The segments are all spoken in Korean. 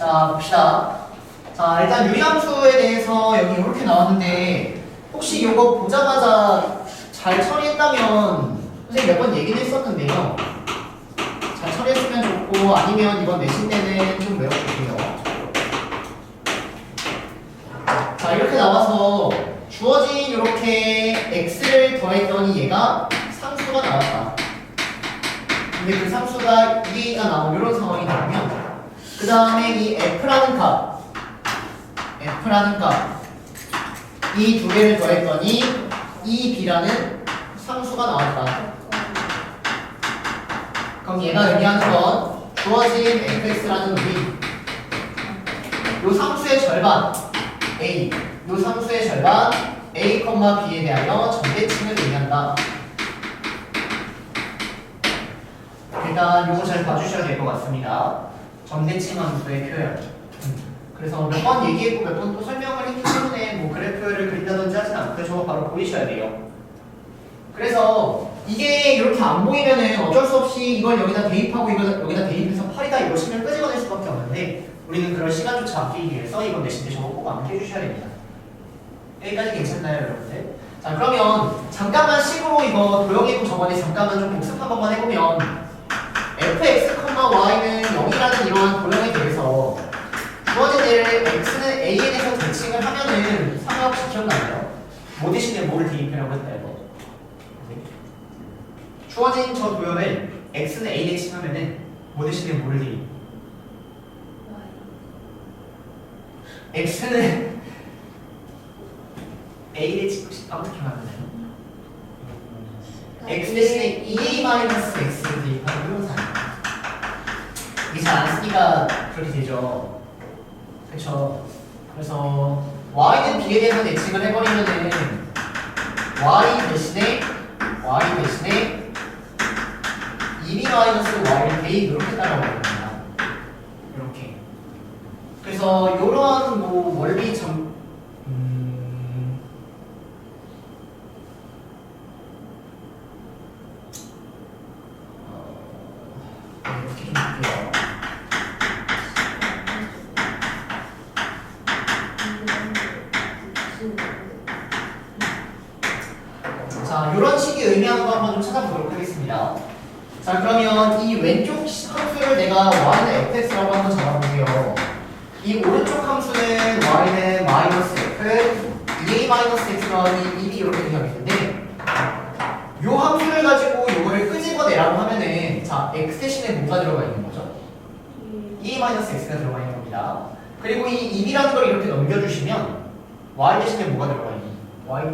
자, 봅시다. 자, 일단 유리함수에 대해서 여기 이렇게 나왔는데 혹시 이거 보자마자 잘 처리했다면 선생님 몇 번 얘기는 했었는데요. 잘 처리했으면 좋고 아니면 이번 내신 때는 좀 외워볼게요. 자, 이렇게 나와서 주어진 이렇게 x를 더했더니 얘가 상수가 나왔다. 근데 그 상수가 2가 나오고 이런 상황이 나오면 그 다음에 이 f라는 값 이 두 개를 더했더니 이 b라는 상수가 나왔다. 그럼 얘가 의미하는 건 주어진 fx라는 놈이 요 상수의 절반 a, 요 상수의 절반 a, b에 대하여 전대칭을 의미한다. 일단 요거 잘 봐주셔야 될 것 같습니다. 전대칭 함수의 표현. 그래서 몇 번 얘기했고 몇 번 또 설명을 했기 때문에 뭐 그래프를 그린다든지 하진 않고요. 저거 바로 보이셔야 돼요. 그래서 이게 이렇게 안 보이면은 어쩔 수 없이 이걸 여기다 대입하고 이걸 여기다 대입해서 8이다 이거 식을 끄집어낼 수밖에 없는데 우리는 그럴 시간조차 아끼기 위해서 이번 내신 때 저거 꼭 암기해 주셔야 됩니다. 여기까지 괜찮나요, 여러분들? 자, 그러면 잠깐만 식으로 이거 도형이고 저번에 잠깐만 좀 복습 한 번만 해보면 fx, y는 0이라는 이러한 도형에 대해서 주어진 얘를 x는 a에 대해서 대칭을 하면은 상황 혹시 기억나나요? 뭐 대신에 뭐를 대입하려고 했다 이거? 주어진 저 도형을 x는 a 대칭하면은 뭐 대신에 뭐를 대입? x는 a 대칭 혹시 어떻게 하나요? x 대신에 e-x를 대입하는 이런 상황. 이게 잘 안 쓰니까 그렇게 되죠. 그렇죠. 그래서 y는 b에 대해서 대칭을 해버리면은 y 대신에 2b-y를 대입 이렇게 따라오거든요. 이렇게. 그래서 이러한 뭐 원리 정 이렇게 좀 볼게요. 자, 이런 식이 의미하는 거 한번 좀 찾아보도록 하겠습니다. 자, 그러면 이 왼쪽 함수를 내가 y는 fx라고 한번 잡아볼게요. 이 오른쪽 함수는 y는 -f, ea-x가 이 이렇게 되어있는데 이 함수를 가지고 이거를 끄집어내라고 하면은 자, x 대신에 뭐가 들어가 있는 거죠? ea-x가 들어가 있는 겁니다. 그리고 이 2b라는 걸 이렇게 넘겨주시면 y 대신에 뭐가 들어가 있는 y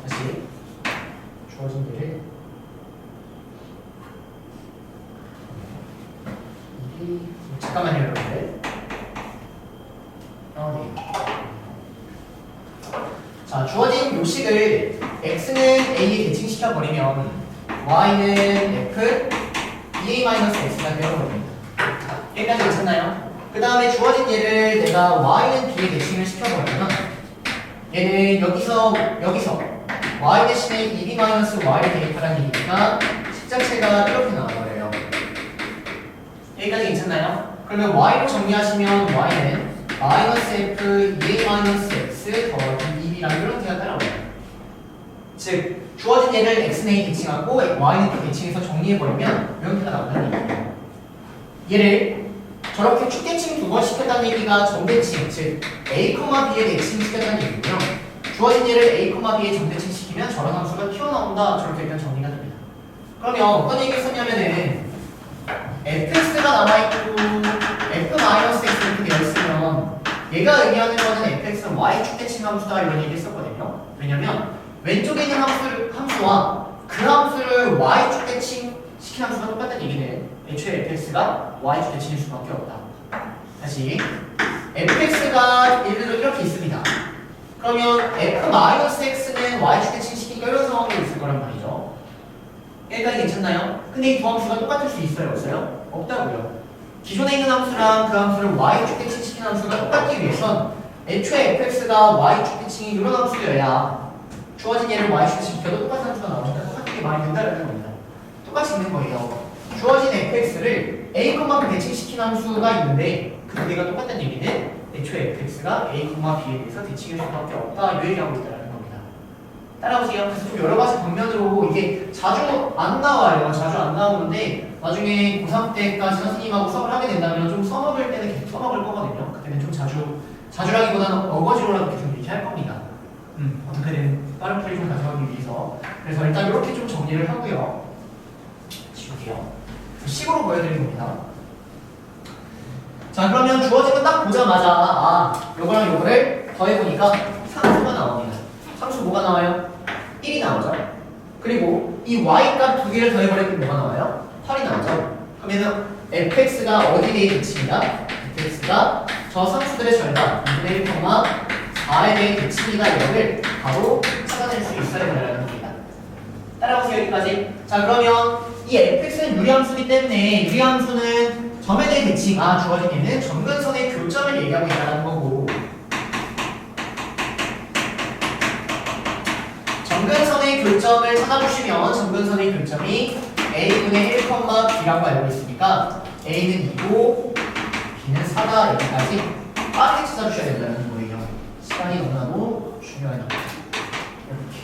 다시 주어진 데를 잠깐만요, 여러분들. 네. 자, 주어진 요식을 x는 a에 대칭시켜 버리면 y는 f, ea-x가 되어버립니다. 여기까지 괜찮나요? 그 다음에 주어진 얘를 내가 y는 b에 대칭을 시켜버리면 얘는 여기서 y 대신에 2b-y를 대입하라는 얘기니까 식자체가 이렇게 나와버려요. 여기까지 괜찮나요? 그러면 y로 정리하시면 y는 -f, ea-x 더하기 2b라는 이런 데가 따라와요. 즉 주어진 얘를 x는 a 대칭하고 y는 b 대칭해서 정리해버리면 이런 데가 나온다는 얘기예요. 얘를 저렇게 축대칭 두 번 시켰다는 얘기가 정대칭, 즉 a, b에 대칭 시켰다는 얘기고요. 주어진 얘를 a, b에 정대칭 시키면 저런 함수가 튀어나온다. 저렇게 일단 정리가 됩니다. 그러면 어떤 얘기를 썼냐면은 fx가 남아있고 f-x 이렇게 되어있으면 얘가 의미하는 거는 fx는 y 축대칭 함수다 이런 얘기 했었거든요. 왜냐면 왼쪽에 있는 함수와 그 함수를 y 축대칭 시킨 함수가 똑같다는 얘기는 애초에 fx가 y 축대칭일 수밖에 없다. 다시 fx가 예를 들어 이렇게 있습니다. 그러면 f-x는 y 축대칭 시키기가 이런 상황이 있을 거란 말이죠. 여기까지 괜찮나요? 근데 이 두 함수가 똑같을 수 있어요? 없어요? 없다고요. 기존에 있는 함수랑 그 함수를 y 축대칭 시킨 함수가 똑같기 위해선 애초에 fx가 y 축대칭이 이런 함수여야 주어진 얘를 y 축대칭 시켜도 똑같은 함수가 나오니까 똑같게 말이 된다는 겁니다. 똑같이 있는 거예요. 주어진 fx를 a, b 대칭시킨 함수가 있는데 그 두 개가 똑같다는 얘기는 애초에 fx가 a, b에 대해서 대칭일 수밖에 없다 이 얘기하고 있다는 겁니다. 따라오세요. 그래서 좀 여러 가지 방면으로 이게 자주 안 나와요. 자주 안 나오는데 나중에 고3 때까지 선생님하고 수업을 하게 된다면 좀 써먹을 때는 계속 써먹을 거거든요. 그때는 좀 자주라기보다는 어거지로라도 계속 얘기할 겁니다. 어떻게든 빠른 풀이 좀 가져가기 위해서. 그래서 일단 이렇게 좀 정리를 하고요. 지울게요. 식으로 보여드리는 겁니다. 자, 그러면 주어진 거 딱 보자마자 요거랑 요거를 더해보니까 상수가 나옵니다. 상수 뭐가 나와요? 1이 나오죠. 그리고 이 y값 두 개를 더해버리면 뭐가 나와요? 8이 나오죠. 그러면 fx가 어디에 대해 대칭이다? fx가 저 상수들의 절반 2분의 1, 4에 대해 대칭이다 이거를 바로 찾아낼 수 있어야 된다는 겁니다. 따라오세요 여기까지. 자, 그러면 이 fx는 유리함수이기 때문에 유리함수는 점에 대해 대칭, 주어진 얘는 점근선의 교점을 얘기하고 있다는 거고, 점근선의 교점을 찾아주시면 점근선의 교점이 a분의 1, b라고 알고 있으니까 a는 2고 b는 4다 여기까지 빠르게 찾아주셔야 된다는 거예요. 시간이 너무나도 중요하니까. 이렇게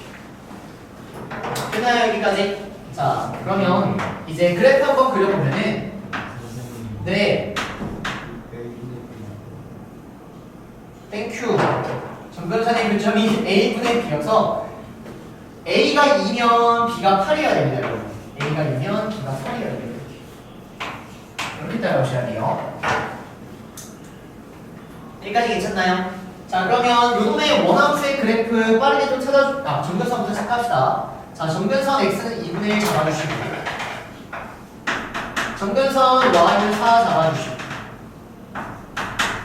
끝나요 여기까지. 자, 그러면 이제 그래프 한번 그려보면은 네 땡큐. 점근선의 교점이 a분의 b여서 a가 2면 b가 8이어야 됩니다 여러분. a가 2면 b가 3이어야 됩니다. 이렇게 따라오셔야 돼요. 여기까지 괜찮나요? 자, 그러면 요놈의 원함수의 그래프 빠르게 좀 점근선부터 시작합시다. 자, 점근선 x는 2분의 1 잡아주시고, 점근선 y는 4 잡아주시고,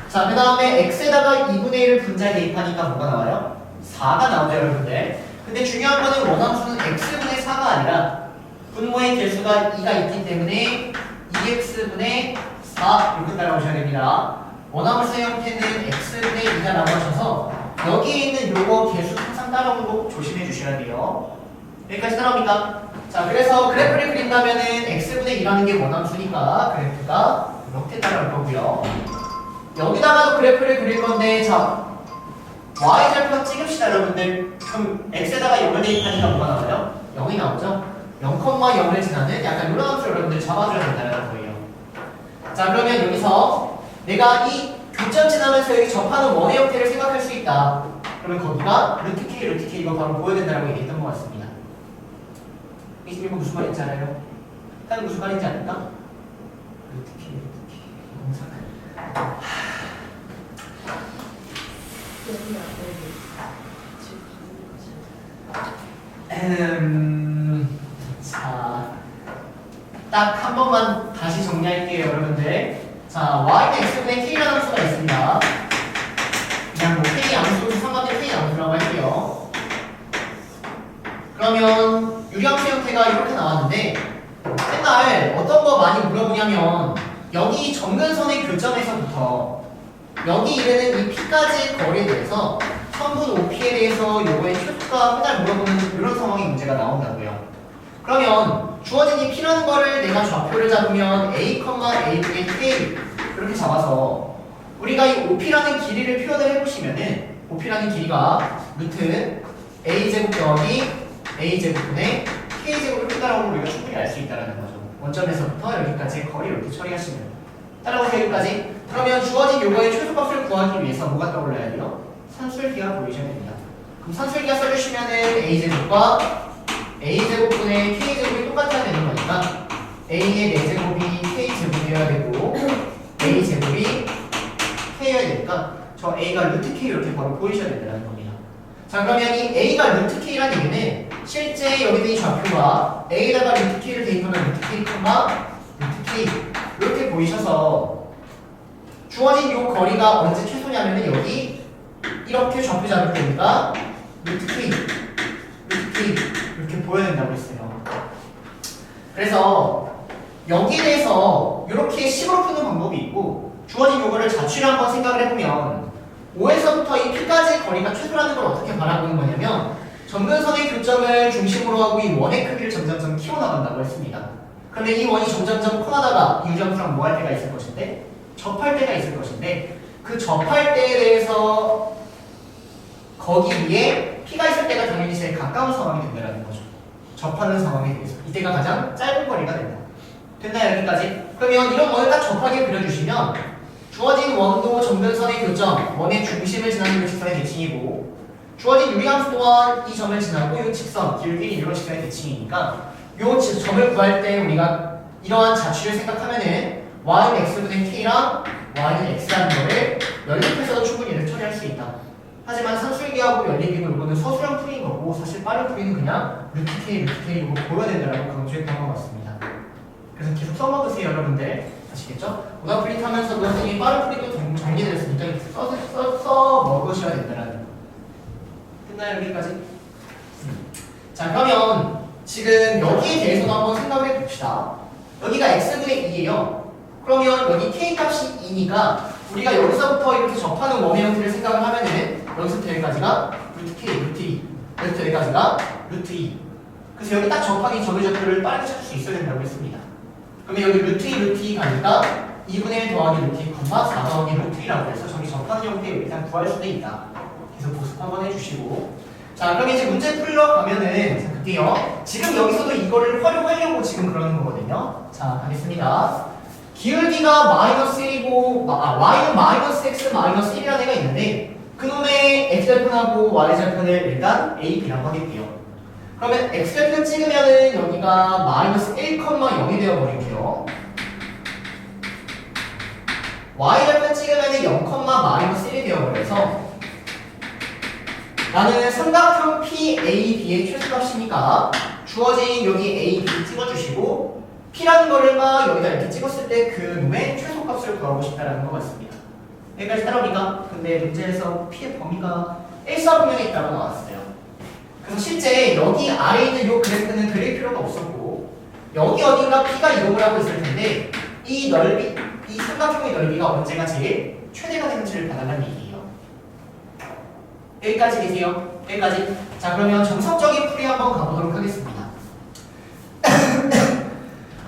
자, 그 다음에 x에다가 2분의 1을 분자에 대입하니까 뭐가 나와요? 4가 나오죠 여러분들. 근데 중요한 거는 원함수는 x분의 4가 아니라 분모의 개수가 2가 있기 때문에 2x분의 4 이렇게 따라오셔야 됩니다. 원함수의 형태는 x분의 2가 나오셔서 여기에 있는 요거 개수 항상 따라오는 거 조심해 주셔야 돼요. 여기까지 따라옵니까? 자, 그래서 그래프를 그린다면은 x분의 2라는 게 원함수니까 그래프가 이렇게 따라올 거고요. 여기다가도 그래프를 그릴 건데, 자, y절편 찍읍시다 여러분들. 그럼 x에다가 0을 대입하니까 뭐가 나와요? 0이 나오죠? 0,0을 지나는 약간 이런 함수 여러분들 잡아줘야 된다는 거예요. 자, 그러면 여기서 내가 이 교점 지나면서 여기 접하는 원의 형태를 생각할 수 있다. 그러면 거기가 루트 K 이거 바로 보여야 된다고 얘기했던 것 같습니다. 이거 무슨 말인지 알아요? 일단 무슨 말인지 아닙니까? 루트 K 자, 딱 한 번만 다시 정리할게요 여러분들. 자, y는 x분의 k라는 함수가 있습니다. 그냥 뭐 k 함수, 상관된 k 함수라고 할게요. 그러면 유리함수 형태가 이렇게 나왔는데, 맨날 어떤 거 많이 물어보냐면 여기 점근선의 교점에서부터 여기 이르는 이 p까지의 거리에 대해서 선분 OP에 대해서 요거의 최소가 맨날 물어보는 이런 상황의 문제가 나온다고요. 그러면 주어진 이 p라는 거를 내가 좌표를 잡으면 a, a분의 k 이렇게 잡아서 우리가 이 OP라는 길이를 표현을 해보시면은 OP라는 길이가 루트 a제곱 더하기 a제곱분의 k제곱 이렇게 따라오는 걸 우리가 충분히 알 수 있다는 거죠. 원점에서부터 여기까지의 거리 이렇게 처리하시면 따라오세요 여기까지. 그러면 주어진 요거의 최소값을 구하기 위해서 뭐가 떠올라야 돼요? 산술기가 보이셔야 됩니다. 그럼 산술기가 써주시면은 a제곱과 a제곱분의 k제곱이 똑같아야 되는 거니까 a의 4제곱이 k제곱이어야 되고 a제곱이 k여야 되니까 저 a가 루트 k 이렇게 바로 보이셔야 된다는 겁니다. 자, 그러면 이 a가 루트 k라는 얘기는 실제 여기 있는 이 좌표가 a에다가 루트 k를 대입하면 루트 k, 루트 k 이렇게 보이셔서 주어진 요 거리가 언제 최소냐면은 여기 이렇게 좌표 잡을 때니까 루트 k 이렇게 보여야 된다고 했어요. 그래서 여기에 대해서 이렇게 식으로 푸는 방법이 있고, 주어진 요거를 자취를 한번 생각을 해보면 5에서부터 이 p까지의 거리가 최소라는 걸 어떻게 바라보는 거냐면 점근선의 교점을 중심으로 하고 이 원의 크기를 점점점 키워나간다고 했습니다. 그러면 이 원이 점점점 커나다가 이 유리함수랑 뭐 할 때가 있을 것인데 접할 때가 있을 것인데 그 접할 때에 대해서 거기 위에 P가 있을 때가 당연히 제일 가까운 상황이 된다는 거죠. 접하는 상황에 대해서 이때가 가장 짧은 거리가 된다. 됐나요? 여기까지? 그러면 이런 원을 딱 접하게 그려주시면 주어진 원도 점근선의 교점, 원의 중심을 지나는 이 직선의 대칭이고 주어진 유리함수 또한 이 점을 지나고 이 직선, 길이 이런 직선의 대칭이니까 이 점을 구할 때 우리가 이러한 자취를 생각하면은 y는 x분의 k랑 y는 x라는 거를 연립해서도 충분히 얘를 처리할 수 있다. 하지만 산술기하고 연립이고 이거는 서술형 풀이인 거고 사실 빠른 풀이는 그냥 루트 k, 루트 k 이거 보여야 된다라고 강조했던 것 같습니다. 그래서 계속 써먹으세요 여러분들. 아시겠죠? 오답 풀이 타면서도 선생님이 빠른 풀이도 정리되었으니까 써 먹으셔야 된다라는 거. 됐나요 여기까지? 자 그러면 지금 여기에 대해서도 한번 생각을 해봅시다. 여기가 x분의 2예요. 그러면 여기 k 값이 2니까 우리가 여기서부터 이렇게 접하는 원의 형태를 생각을 하면은 여기서부터 여기까지가 루트 k, 루트 2 여기부터 여기까지가 루트 2 그래서 여기 딱 접하기 전의 좌표를 빠르게 찾을 수 있어야 된다고 했습니다. 그러면 여기 루트 2, 루트 2 가니까 2분의 1 더하기 루트 2, 4 더하기 루트 2라고 해서 저기 접하는 형태에 일단 구할 수도 있다. 그래서 복습 한번 해주시고 자 그럼 이제 문제 풀러 가면은 자 그게요 지금 여기서도 이거를 활용하려고 지금 그러는 거거든요. 자 가겠습니다. 기울기가 마이너스 1이고 y는 마이너스 x 마이너스 1이라는 애가 있는데 그놈의 x절편하고 y절편을 일단 a, b라고 하겠고요. 그러면 x절편 찍으면은 여기가 마이너스 1,0이 되어버릴게요. y절편 찍으면은 0, 마이너스 1이 되어버려서 나는 삼각형 PAB의 최소값이니까 주어진 여기 A, B 찍어주시고 P라는 거를 막 여기다 이렇게 찍었을 때 그 놈의 최소값을 구하고 싶다라는 것 같습니다. 여기까지 따라오니까 근데 문제에서 P의 범위가 1사분면에 있다고 나왔어요. 그래서 실제 여기 아래에 있는 이 그래프는 그릴 필요가 없었고 여기 어딘가 P가 이동을 하고 있을 텐데 이 넓이, 이 삼각형의 넓이가 언제가 제일 최대가 되는지를 봐달라는 얘기예요. 여기까지 계세요. 여기까지. 자 그러면 정석적인 풀이 한번 가보도록 하겠습니다.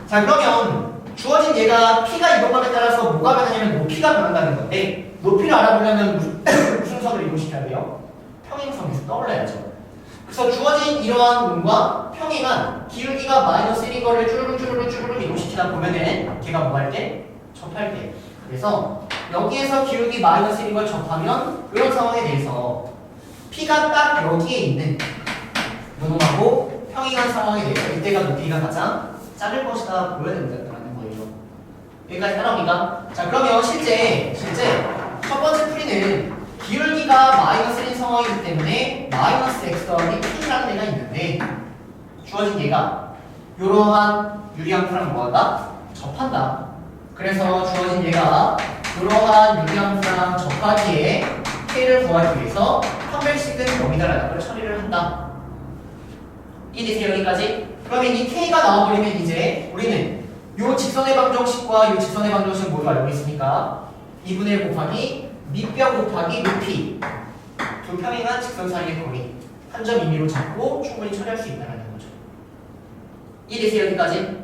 자 그러면 주어진 얘가 P가 이동함에 따라서 뭐가 변하냐면 높이가 변한다는 건데 높이를 알아보려면 무슨 선을 이동시켜야 돼요? 평행선에서 떠올라야죠. 그래서 주어진 이러한 운과 평행한 기울기가 마이너스 1인 거를 쭈루룩 이동시키다 보면은 걔가 뭐 할 때? 접할 때. 그래서 여기에서 기울기 마이너스 1인 걸 접하면 이런 상황에 대해서 P가 딱 여기에 있는 요놈하고 평행한 상황에 대해서 이때가 높이가 가장 작을 것이다 보여야 된다는 거예요. 여기까지 따라옵니까? 자 그러면 실제 첫 번째 풀이는 기울기가 마이너스 1인 상황이기 때문에 마이너스 x 더하기 P라는 애가 있는데 주어진 얘가 이러한 유리함수랑 뭐하다? 접한다. 그래서 주어진 얘가 이러한 유리함수랑 접하기에 K를 구하기 위해서 한 별씩은 여기다라는 걸 처리를 한다. 이해되세요? 여기까지? 그러면 이 K가 나와버리면 이제 우리는 요 직선의 방정식과 요 직선의 방정식 모두 알고 있으니까 2분의 1 곱하기 밑변 곱하기 높이 두 평행한 직선 사이의 거리 한 점 임의로 잡고 충분히 처리할 수 있다는 거죠. 이해되세요? 여기까지?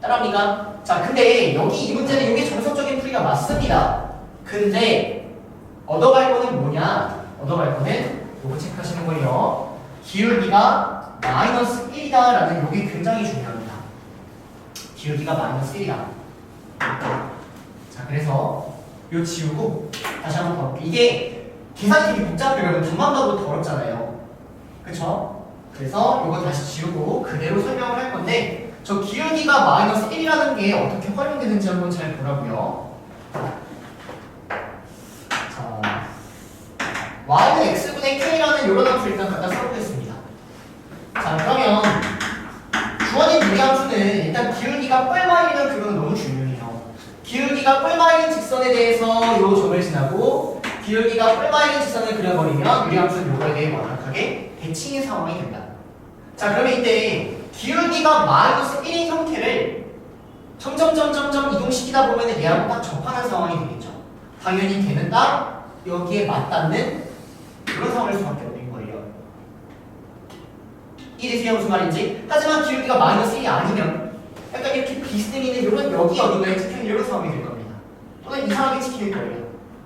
따라합니까? 자 근데 여기 이 문제는 이게 정석적인 풀이가 맞습니다. 근데 얻어갈 거는 뭐냐? 얻어갈 거는 요거 체크하시는 거예요. 기울기가 마이너스 1이다 라는 요게 굉장히 중요합니다. 기울기가 마이너스 1이다. 자 그래서 요 지우고 다시 한번 봐볼게요. 이게 계산이 되게 복잡해요. 답만 봐도 더 어렵잖아요. 그쵸? 그래서 요거 다시 지우고 그대로 설명을 할 건데 저 기울기가 마이너스 1이라는 게 어떻게 활용되는지 한번 잘 보라고요. 자, y는 x분의 k라는 요런 함수 일단 갖다 써보겠습니다. 자 그러면 주어진 유리함수는 일단 기울기가 뿔마일이면 그건 너무 중요해요. 기울기가 뿔마일인 직선에 대해서 요 점을 지나고 기울기가 뿔마일인 직선을 그려버리면 유리함수는 요거에 대해 완벽하게 대칭의 상황이 된다. 자 그러면 이때 기울기가 마이너스 1인 형태를 점점 이동시키다 보면 얘하고 딱 접하는 상황이 되겠죠. 당연히 걔는 딱 여기에 맞닿는 그런 상황일 수밖에 없는 거예요. 이해되세요? 무슨 말인지? 하지만 기울기가 마이너스 1이 아니면 약간 이렇게 비스듬히 있는 이런 여기 어딘가에 찍히는 이런 상황이 될 겁니다. 또는 이상하게 찍힐 거예요.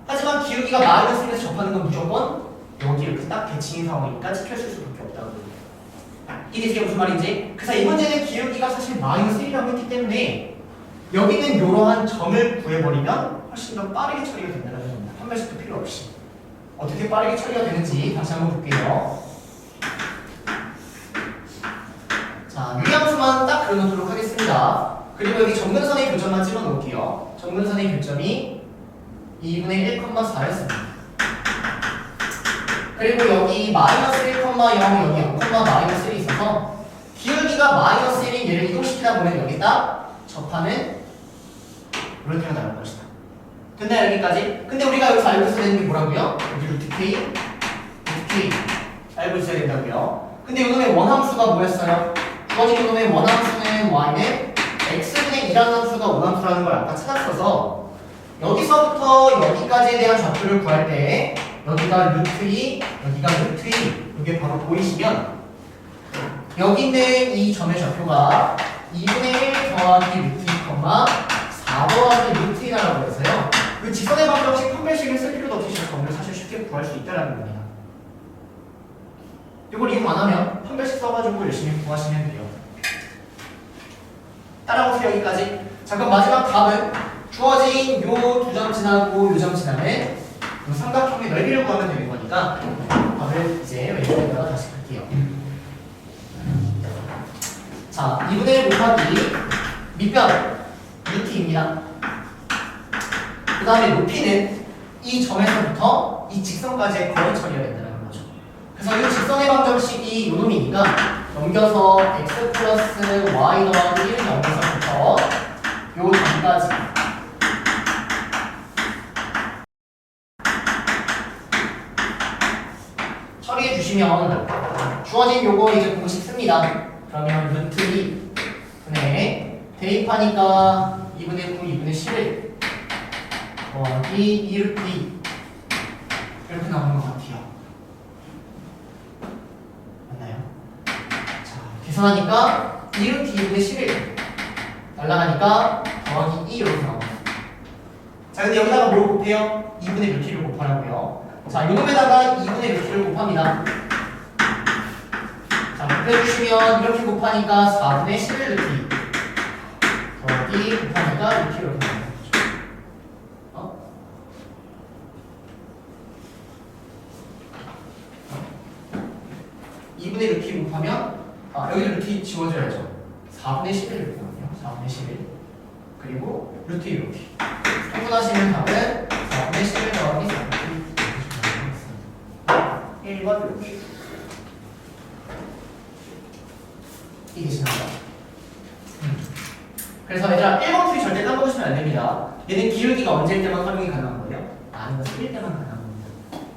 하지만 기울기가 마이너스 1에서 접하는 건 무조건 여기 이렇게 딱 대칭인 상황이니까 찍혔을 수밖에 없다고. 이게 무슨 말인지? 그래서 이 문제는 기울기가 사실 마이너스 1이라고 했기 때문에 여기는 이러한 점을 구해버리면 훨씬 더 빠르게 처리가 된다는 겁니다. 판별식도 필요 없이. 어떻게 빠르게 처리가 되는지 다시 한번 볼게요. 자, 유리함수만 딱 그려놓도록 하겠습니다. 그리고 여기 점근선의 교점만 찍어 놓을게요. 점근선의 교점이 2분의 1,4였습니다. 그리고 여기 마이너스 1,0, 여기 0, 마이너스 1이 있어서 기울기가 마이너스 1인 얘를 이동시키다 보면 여기다 접하는 이렇게 나올 것이다. 됐나요? 여기까지? 근데 우리가 여기서 알고 있어야 되는 게 뭐라고요? 여기 루트 K 알고 있어야 된다고요. 근데 이놈의 원함수가 뭐였어요? 주어진 이놈의 원함수는 y는 x분의 2라는 함수가 원함수라는 걸 아까 찾았어서 여기서부터 여기까지에 대한 좌표를 구할 때 여기가 루트 2, 여기가 루트 2 이게 바로 보이시면 여기 있는 이 점의 좌표가 2분의 1 더하기 루트 2, 4 더하기 루트 2라고 해서요. 그 지선의 방정식 판별식을 쓸 필요도 없이 저 점을 사실 쉽게 구할 수 있다는 겁니다. 이걸 이용 안 하면 판별식 써가지고 열심히 구하시면 돼요. 따라오세요. 여기까지. 자, 그럼 마지막 답은 주어진 요 두 점 지나고 요 점 지나는 요 삼각형의 넓이를 구하면 되는 거니까 답을 이제 왼쪽에다가 다시 볼게요. 자, 2분의 1 곱하기 밑변 루트입니다. 그 다음에 높이는 이 점에서부터 이 직선까지의 거리 처리가 된다는 거죠. 그래서 이 직선의 방정식이 요 놈이니까 넘겨서 x 플러스 y 더하기 1 넘겨서부터 요 점까지 처리해 주시면 주어진 요거 이제 공식 씁니다. 그러면 루트 2분의 대입하니까 2분의 9, 2분의 11 더하기 2루트 2 이렇게 나오는 것 같아요. 맞나요? 자, 계산하니까 2루트 2분의 11 날라가니까 더하기 2 이렇게 나옵니다. 자, 근데 여기다가 뭘 곱해요? 2분의 루트 1을 곱하라고요. 자, 요놈에다가 2분의 루트 1을 곱합니다. 자, 곱해주시면 이렇게 곱하니까 4분의 11 루트 2 더하기 곱하니까 루트 1 이렇게 나옵니다. 2분의 루트 2 곱하면 여기 루트 2 지워줘야죠. 4분의 11을 곱하면요. 4분의 11 그리고 루트 2 루트 2 통분하시면 답은 4분의 11 더하기 4분의 1 1번 루트 2 이게 지나가요. 그래서 얘들아 1번 풀이 절대 까먹으시면 안 됩니다. 얘는 기울기가 언제일 때만 활용이 가능한 거예요? 마이너스 1일 때만 가능한 겁니다.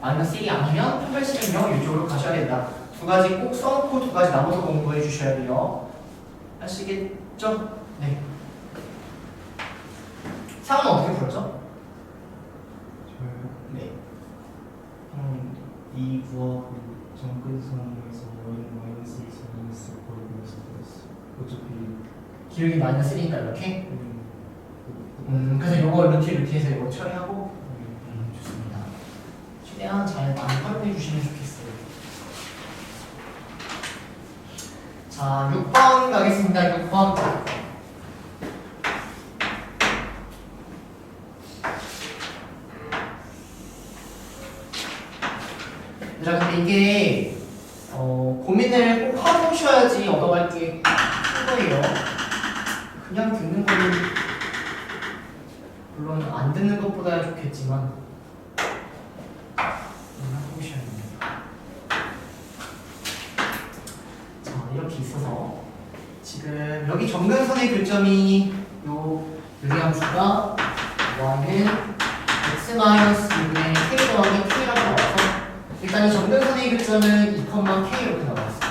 마이너스 1이 아니면 판별식은요 이쪽으로 가셔야 된다. 두 가지 꼭 써놓고 두 가지 나눠서 공부해 주셔야 돼요. 아시겠죠? 네. 상은 어떻게 풀었죠? 저요? 네. 2 구하고 정근선에서 마이너스 2에서 마이너스 보여서 플러스 어차피 기울기 마이너스 1이니까 이렇게? 그래서 요거 루트에서 요거 처리하고 좋습니다. 최대한 잘 많이 활용해 주시면 좋겠어요. 자, 6번 가겠습니다. 6번. 자, 근데 이게 고민을 꼭 하고 오셔야지 얻어갈 게 큰 거예요. 그냥 듣는 거는 물론 안 듣는 것보다 좋겠지만 하고 오셔야 됩니다. 자, 이렇게 있어서 지금 여기 점근선의 교점이 요 유리함수가 y는 x-2분의 k 더하기 k라고 나와서 일단 이 점근선의 교점은 2,k 이렇게 나왔어요.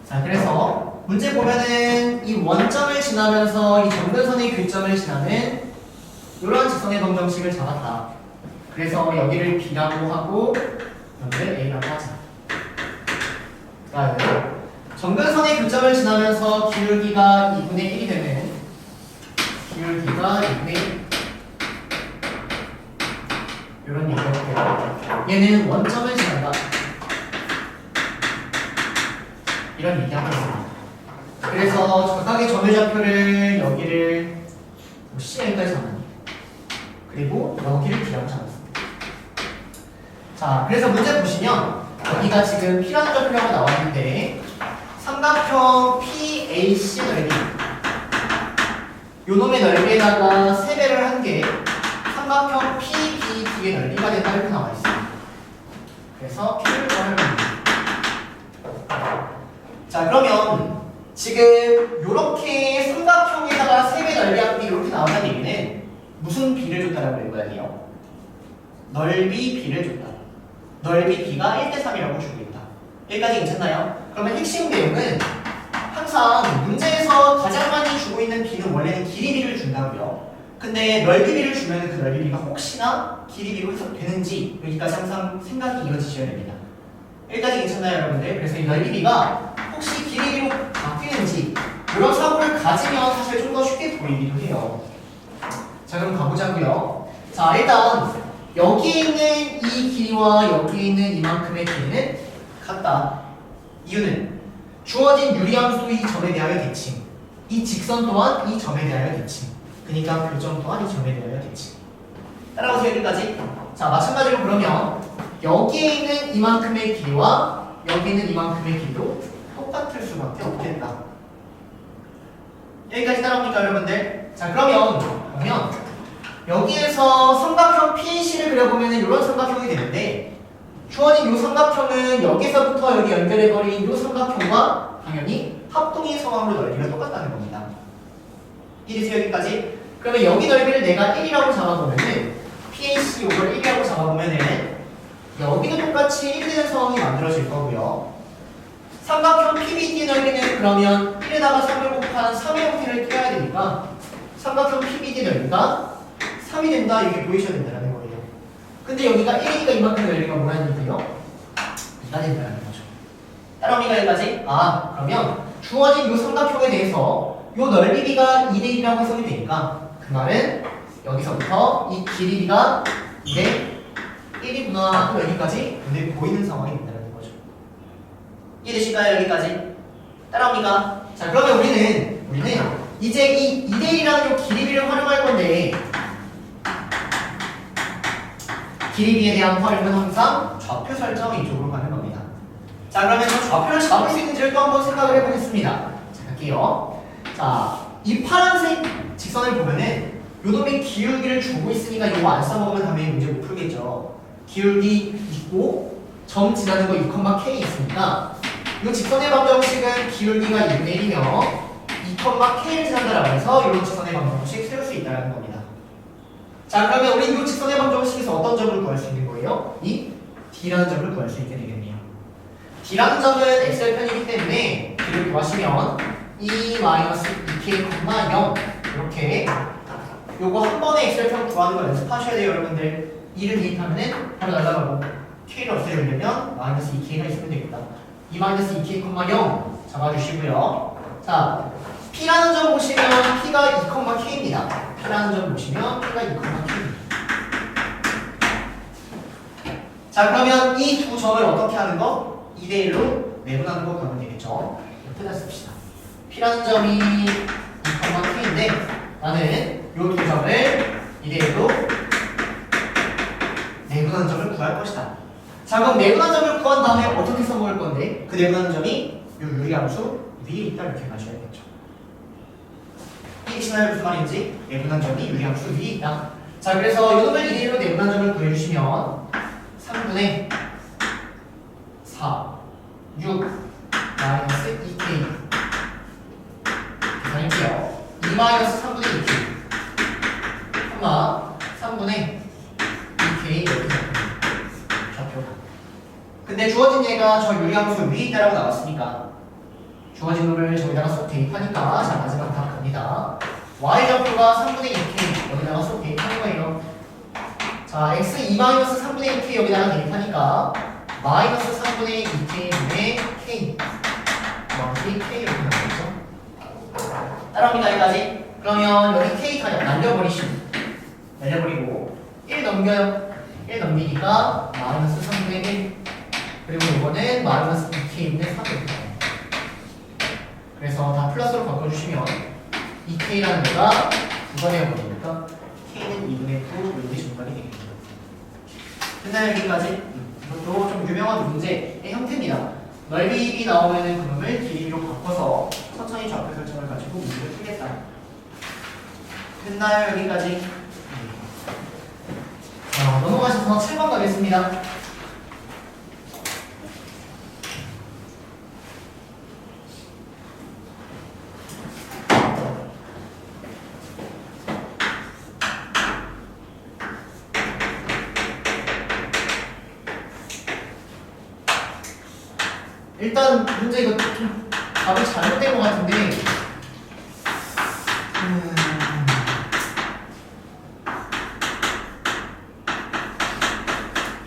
자, 그래서 문제 보면은 이 원점을 지나면서 이 점근선의 교점을 지나는 이런 직선의 방정식을 잡았다. 그래서 여기를 B라고 하고 여기를 A라고 하자. 그다음에 점근선의 교점을 지나면서 기울기가 2분의 1이 되는 기울기가 2분의 1 이런 얘기가 볼게요. 얘는 원점을 지난다. 이런 얘기하고 있습니다. 그래서 각각의 점의 좌표를 여기를 CL까지 잡았니? 그리고 여기를 D라고 잡았습니다. 자, 그래서 문제 보시면 여기가 지금 P라는 좌표라고 나왔는데 삼각형 PAC 넓이 요놈의 넓이에다가 3배를 한 게 삼각형 PBD의 넓이가 된다 이렇게 나와 있어요. 그래서 P를 구하는 겁니다. 자, 그러면 지금 요렇게 삼각형에다가 3배 넓이 한 게 이렇게 나온다는 얘기는 무슨 B를 줬다라고 읽어야 돼요? 넓이 B를 줬다. 넓이 B가 1대3이라고 주고 있다. 여기까지 괜찮나요? 그러면 핵심 내용은 항상 문제에서 가장 많이 주고 있는 B는 원래는 길이 B를 준다고요. 근데 넓이 B를 주면 그 넓이 B가 혹시나 길이 B로 해석되는지 여기까지 항상 생각이 이어지셔야 됩니다. 여기까지 괜찮나요, 여러분들? 그래서 이 넓이 B가 혹시 길이 B로 바뀌는지 이런 사고를 가지면 사실 좀 더 쉽게 보이기도 해요. 자, 그럼 가보자고요. 자, 일단 여기에 있는 이 길이와 여기에 있는 이만큼의 길이는 같다. 이유는 주어진 유리함수 이 점에 대하여 대칭, 이 직선 또한 이 점에 대하여 대칭, 그러니까 교점 또한 이 점에 대하여 대칭. 따라오세요, 여기까지. 자, 마찬가지로 그러면 여기에 있는 이만큼의 길이와 여기 있는 이만큼의 길이도 똑같을 수밖에 없겠다. 여기까지 따라옵니까, 여러분들? 자, 그러면 여기에서 삼각형 PAC를 그려보면 이런 삼각형이 되는데 주어진 이 삼각형은 여기서부터 여기 연결해버린 이 삼각형과 당연히 합동의 상황으로 넓이가 똑같다는 겁니다. 이해되세요, 여기까지? 그러면 여기 넓이를 내가 1이라고 잡아보면은 PAC 이걸 1이라고 잡아보면은 여기도 똑같이 1 되는 상황이 만들어질 거고요. 삼각형 PBD 넓이는 그러면 1에다가 3을 곱한 3의 형태를 띄어야 되니까 삼각형 PBD 넓이가 3이 된다 이렇게 보이셔야 된다는 거예요. 근데 여기가 1이니까 이만큼 넓이가 뭐라는 얘기예요? 2가 된다는 거죠. 따라오니까 여기까지? 아, 그러면 주어진 이 삼각형에 대해서 이 넓이 B가 2대 1이라고 해석이 되니까 그 말은 여기서부터 이 길이 B가 2대 1이구나 여기까지 눈에 보이는 상황이 된다는 거죠. 이해되실까요? 여기까지? 따라옵니까? 자, 그러면 우리는 이제 이 2대1이라는 이 길이비를 활용할 건데 길이비에 대한 활용은 항상 좌표 설정 이쪽으로 가는 겁니다. 자, 그러면 저 좌표를 잡을 수 있는지를 또 한번 생각을 해보겠습니다. 자, 갈게요. 자, 이 파란색 직선을 보면은 요놈이 기울기를 주고 있으니까 이거 안 써먹으면 당연히 문제 못 풀겠죠. 기울기 있고 점 지나는 거 6,K 있으니까 이 직선의 방정식은 기울기가 2분의 1이며 2,K를 지난다라고 해서 이런 직선의 방정식 세울 수 있다는 겁니다. 자, 그러면 우리 이 직선의 방정식에서 어떤 점을 구할 수 있는 거예요? 이 D라는 점을 구할 수 있게 되겠네요. D라는 점은 X의 편이기 때문에 D를 구하시면 2-2K,0 이렇게 요거 한 번에 X의 편 구하는 거 연습하셔야 돼요, 여러분들. 2를 대입하면은 바로 날아가고 K를 없애려면 -2K가 있으면 되겠다. 2-2K,0 잡아주시고요. 자, P라는 점 보시면 P가 2,K입니다. P라는 점 보시면 P가 2,K입니다. 자, 그러면 이 두 점을 어떻게 하는 거? 2대1로 내분하는 거 그러면 되겠죠. 이렇게 씁시다. P라는 점이 2,K인데 나는 이 두 점을 2대1로 내분하는 점을 구할 것이다. 자, 그럼 내분한 점을 구한 다음에 어떻게 써먹을 건데 그 내분하는 점이 이 유리함수 위에 있다 이렇게 가셔야겠죠. 이해하시나요? 무슨 말인지? 내분한 점이 유리함수 위에 있다. 자, 그래서 이놈을 2대1로 내분한 점을 구해주시면 3분의 4, 6, 마이너스 2K 계산할게요. 2 마이너스 3분의 2K 3분의 2K 이렇게 좌표가. 근데 주어진 얘가 저 유리함수 위에 있다라고 나왔으니까 주어진 놈을 저기다가 쏙 대입하니까 자, 마지막 답 갑니다. y좌표가 3분의 2K 여기다가 쏙 대입하는 거예요. 자, x 2-3분의 2K 여기다가 대입하니까 마이너스 3분의 2K분의 K k 이렇게 나오죠. 따라옵니까 여기까지? 그러면 여기 k 다 날려버리고 1 넘겨요. 1 넘기니까 마이너스 3분의 1 그리고 이거는 마이너스 2k분의 3이렇게 나와요. 그래서 다 플러스로 바꿔주시면 2k라는 거가 9가 되어버리니까 k는 2분의 9 이렇게 정답이 되겠습니다. 됐나요 여기까지? 이것도 좀 유명한 문제의 형태입니다. 넓이 2이 나오면은 그놈을 길이 2로 바꿔서 천천히 좌표 설정을 가지고 문제를 풀겠다. 됐나요 여기까지? 자, 넘어가셔서 7번 가겠습니다. 일단 문제 이거 좀 답이 잘못된 것 같은데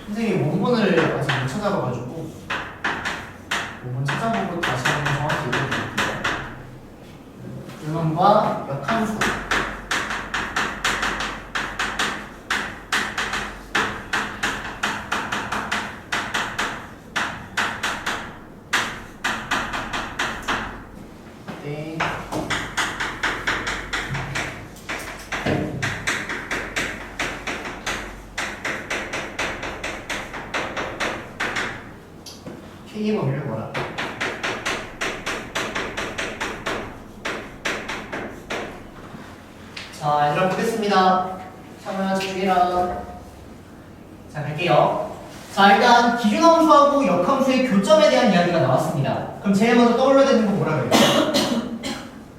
선생님이 원본을 아직 못 찾아봐가지고 원본 찾아보고 다시 한번 정확히 읽어드릴게요. 근원과 역함수 네. K의 범위를 뭐라? 자, 얘들아 보겠습니다. 참여하 집중해라. 자, 갈게요. 자, 일단 기준함수하고 역함수의 교점에 대한 이야기가 나왔습니다. 그럼 제일 먼저 떠올려야 되는 건 뭐라 그래요?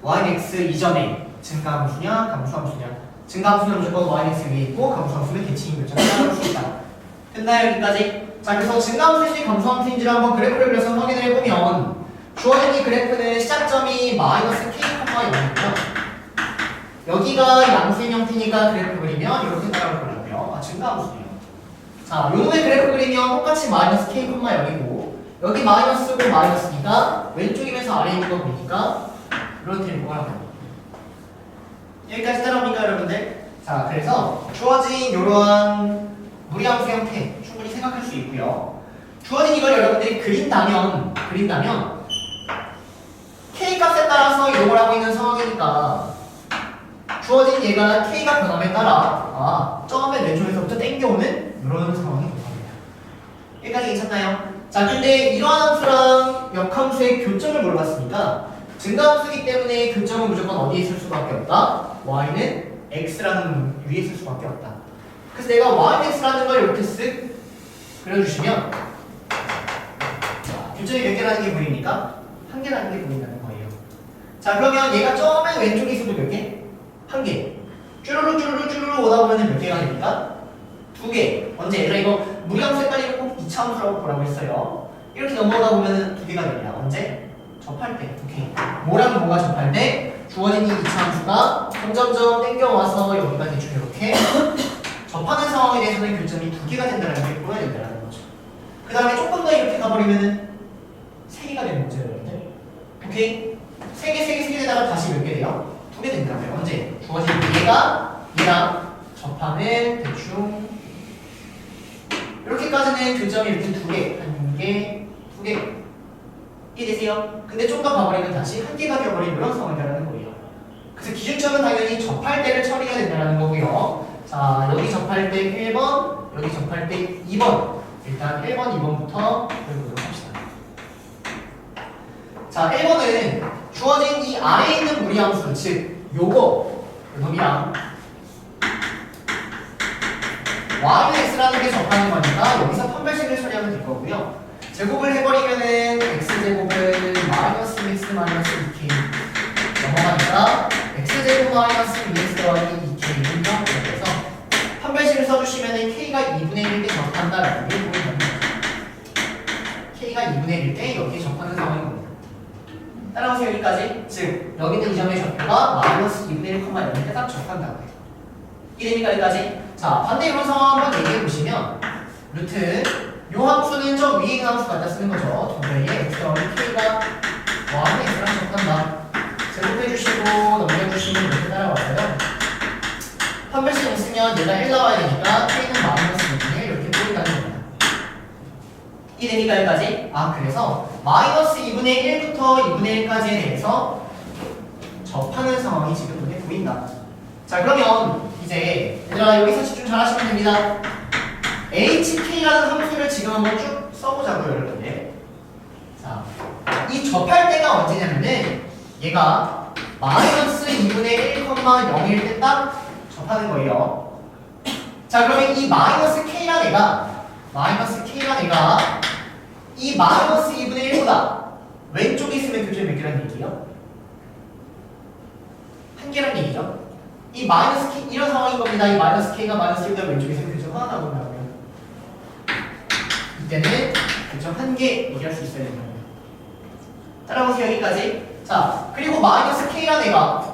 yx 이전에 증가함수냐 감수함수냐. 증가함수는 무조건 yx 위에 있고 감수함수는 대칭인 교점을 따라올 수 있다. 됐나요 여기까지? 자, 그래서 증가함수인지 감수함수인지를 한번 그래프를 그려서 확인을 해보면 주어진 이 그래프는 시작점이 마이너스 k, 0이고요. 여기가 양수인 형태니까 그래프 그리면 이렇게 따라올 거라고요. 아, 증가함수네요. 자, 요놈의 그래프 그리면 똑같이 마이너스 k, 0이고 여기 마이너스고 마이너스니까 왼쪽이면서 아래에 있는 거 보니까 이렇게 될 거라고요. 여기까지 따라옵니까 여러분들? 자, 그래서 주어진 이러한 무리함수 형태 충분히 생각할 수 있고요. 주어진 이걸 여러분들이 그린다면 k 값에 따라서 이동을 하고 있는 상황이니까 주어진 얘가 k가 변함에 따라 처음에 왼쪽에서부터 땡겨오는 이런 상황이 됩니다. 여기까지 괜찮나요? 자, 근데 이러한 함수랑 역함수의 교점을 물어봤으니까 증가함수이기 때문에 교점은 무조건 어디에 있을 수밖에 없다? y는 x라는 위에 있을 수밖에 없다. 그래서 내가 y는 x라는 걸 이렇게 쓱 그려주시면 자, 교점이 몇 개라는 게 보입니까? 한 개라는 게 보인다는 거예요. 자, 그러면 얘가 처음에 왼쪽에 있어도 몇 개? 한 개. 쭈루루 오다 보면 몇 개가 됩니까? 두 개. 언제? 얘들아 이거 무리함수 헷갈리면 꼭 2차 함수라고 보라고 했어요. 이렇게 넘어가다 보면 두 개가 됩니다. 언제? 접할 때. 오케이. 뭐랑 뭐가 접할 때? 주어진 이 2차 함수가 점점점 땡겨와서 여기가 대충 이렇게 접하는 상황에 대해서는 교점이 두 개가 된다는 게 보여야 된다는 거죠. 그 다음에 조금 더 이렇게 가버리면은 세 개가 되는 거죠, 여러분들. 오케이? 세 개에다가 다시 몇 개 돼요? 두 개 된다고요. 언제? 주어진 얘랑 접하는 대충 이렇게까지는 교점이 이렇게 두 개, 한 개, 두 개. 이해되세요? 근데 좀 더 가버리면 다시 한 개가 되어버리는 이런 상황이라는 거예요. 그래서 기준점은 당연히 접할 때를 처리해야 된다는 거고요. 자, 여기 접할 때 1번, 여기 접할 때 2번. 일단 1번, 2번부터 해보도록 합시다. 자, 1번은 주어진 이 아래에 있는 무리함수, 즉 요거, 놈이랑 y는 x라는 게 접하는 거니까 여기서 판별식을 처리하면 될 거고요. 제곱을 해버리면은 x제곱은 마이너스 x 마이너스 2k 넘어가니까 x제곱 마이너스 2x 더하기 2k는 0. 그래서 판별식을 써주시면은 k가 2분의 1에 접한다라는 게 보입니다. k가 2분의 1일 때 여기에 접하는 상황이 옵니다. 따라오세요 여기까지. 즉 여기는 이 점의 좌표가 마이너스 2분의 1, 0에 딱 접한다고 해요. 이해됩니까 여기까지? 자, 반대 이런 상황 한번 얘기해 보시면 루트 요 함수는 저 위에 있는 함수 갖다 쓰는 거죠. 도저히 x 더하기 k가 y는 x랑 접한다. 제곱해주시고 넘겨주시고 이렇게 따라와서요. 판별식 있으면 얘가 1 나와야 되니까 k는 마이너스 2분의 1 이렇게 보인다는 겁니다. 이 되니까 여기까지. 아 그래서 마이너스 2분의 1부터 2분의 1까지에 대해서 접하는 상황이 지금 눈에 보인다. 자 그러면 이제 얘들아 여기서 집중 잘 하시면 됩니다. hk라는 함수를 지금 한번 쭉 써보자고요 여러분들. 자, 이 접할 때가 언제냐면은 얘가 마이너스 2분의 1,0일 때 딱 접하는 거예요. 자 그러면 이 마이너스 k란 애가 이 마이너스 2분의 1보다 왼쪽에 있으면 교점이 몇 개라는 얘기예요? 한 개란 얘기죠. 이 마이너스 k 이런 상황인 겁니다. 이 마이너스 k가 마이너스 1보다 왼쪽에 있으면 교점 하나 나온다고요. 이때는 교점 한 개 얘기할 수 있어야 됩니다. 따라오세요 여기까지. 자 그리고 마이너스 k란 애가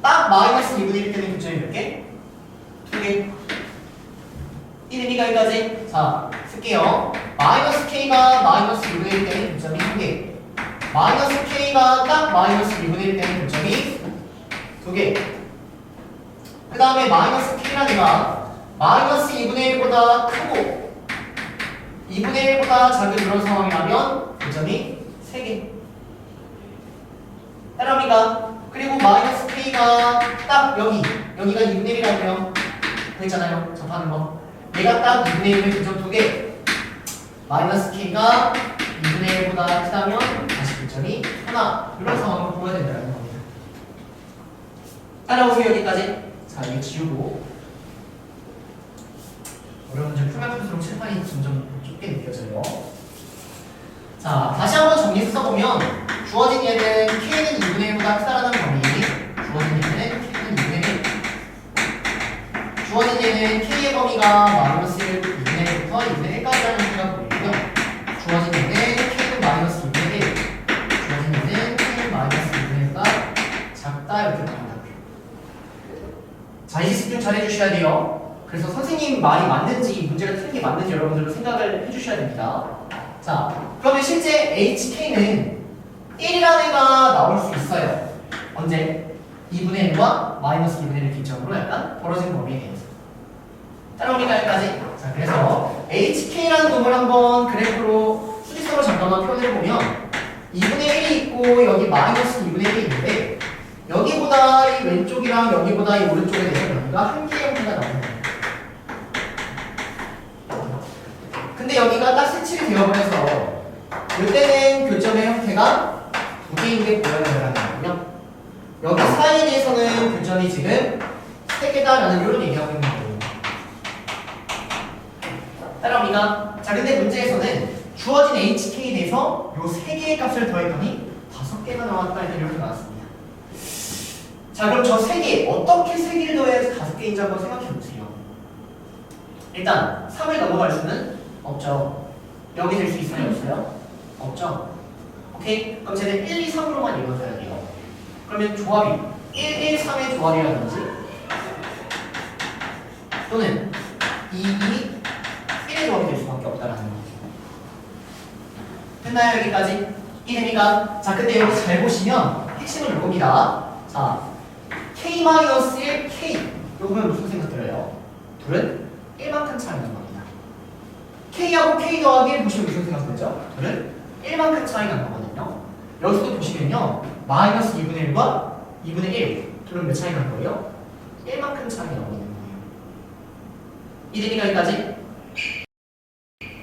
딱 마이너스 2분의 1 때는 교점이 몇 개? 2개. 이 의미가 여기까지. 자 쓸게요. 마이너스 k가 마이너스 2분의 1 때는 교점이 1개. 마이너스 k가 딱 마이너스 2분의 1 때는 교점이 2개. 그 다음에 마이너스 k란 애가 마이너스 2분의 1보다 크고 2분의 1보다 작은 이런 상황이라면 교점이 3개. 따라합니까? 그리고 마이너스 k가 딱 여기가 2분의 1이라고요. 그랬잖아요. 접하는 거. 얘가 딱 2분의 1의 교점 2개. 마이너스 k가 2분의 1보다 크다면 다시 교점이 하나. 이런 상황을 보여야 된다는 겁니다. 따라오세요 여기까지. 자 이거 지우고 어려운 문제 풀면 풀수록 칠판이 점점 좁게 느껴져요. 자 다시 한번 정리해서 써보면 주어진 얘는 k는 2분의 1보다 크다라는 범위, 주어진 얘는 k는 2분의 1, 주어진 얘는 k의 범위가 마이너스 1, 2분의 1부터 2분의 1까지라는 범위가 보이고요. 주어진 얘는 k는 마이너스 2분의 1, 주어진 얘는 k는 마이너스 2분의 1보다 작다 이렇게 보인다. 자 이제 집중 잘 해주셔야 돼요. 그래서 선생님 말이 맞는지 문제가 틀린 게 맞는지 여러분들도 생각을 해주셔야 됩니다. 자 그러면 실제 hk는 1이라는 애가 나올 수 있어요. 언제? 2분의 1과 마이너스 2분의 1 기점으로 약간 벌어진 범위에 대해서. 따라오니까 여기까지. 자 그래서 hk라는 놈을 한번 그래프로 수직선으로 잠깐만 표현해보면 2분의 1이 있고 여기 마이너스 2분의 1이 있는데 여기보다 이 왼쪽이랑 여기보다 이 오른쪽에 대해서 여기가 한 개의 형태가 나오는 거예요. 근데 여기가 딱 색칠이 되어버려서 이때는 교점의 형태가 두 개인 게 보여야 된다는 거고요. 여기 사이에 대해서는 교점이 지금 세 개다라는 이런 얘기하고 있는 거예요. 따라옵니까? 자 근데 문제에서는 주어진 hk에 대해서 요 세 개의 값을 더했더니 5개가 나왔다 이렇게 나왔습니다. 자 그럼 저 세 개 어떻게 세 개를 더해야지 5개인지 한번 생각해 보세요. 일단 3을 넘어갈 수는 없죠. 여기 될 수 있어요? 없어요? 없죠. 오케이? 그럼 쟤는 1, 2, 3으로만 읽어줘야 돼요. 그러면 조합이 1, 1, 3의 조합이라든지 또는 2, 2, 1의 조합이 될 수밖에 없다라는 거죠. 됐나요? 여기까지? 이해됩니까? 자 근데 여기 잘 보시면 핵심은 이겁니다. 자 K-1, K 이거 보면 무슨 생각 들어요? 둘은 1만큼 차이가 납니다. K하고 K 더하기 1 보시면 무슨 생각 들죠? 둘은 1만큼 차이가 나거든요. 여기서도 보시면요 마이너스 2분의 1과 2분의 1 둘은 몇 차이 난 거예요? 1만큼 차이가 나거든요. 이해되니까 여기까지?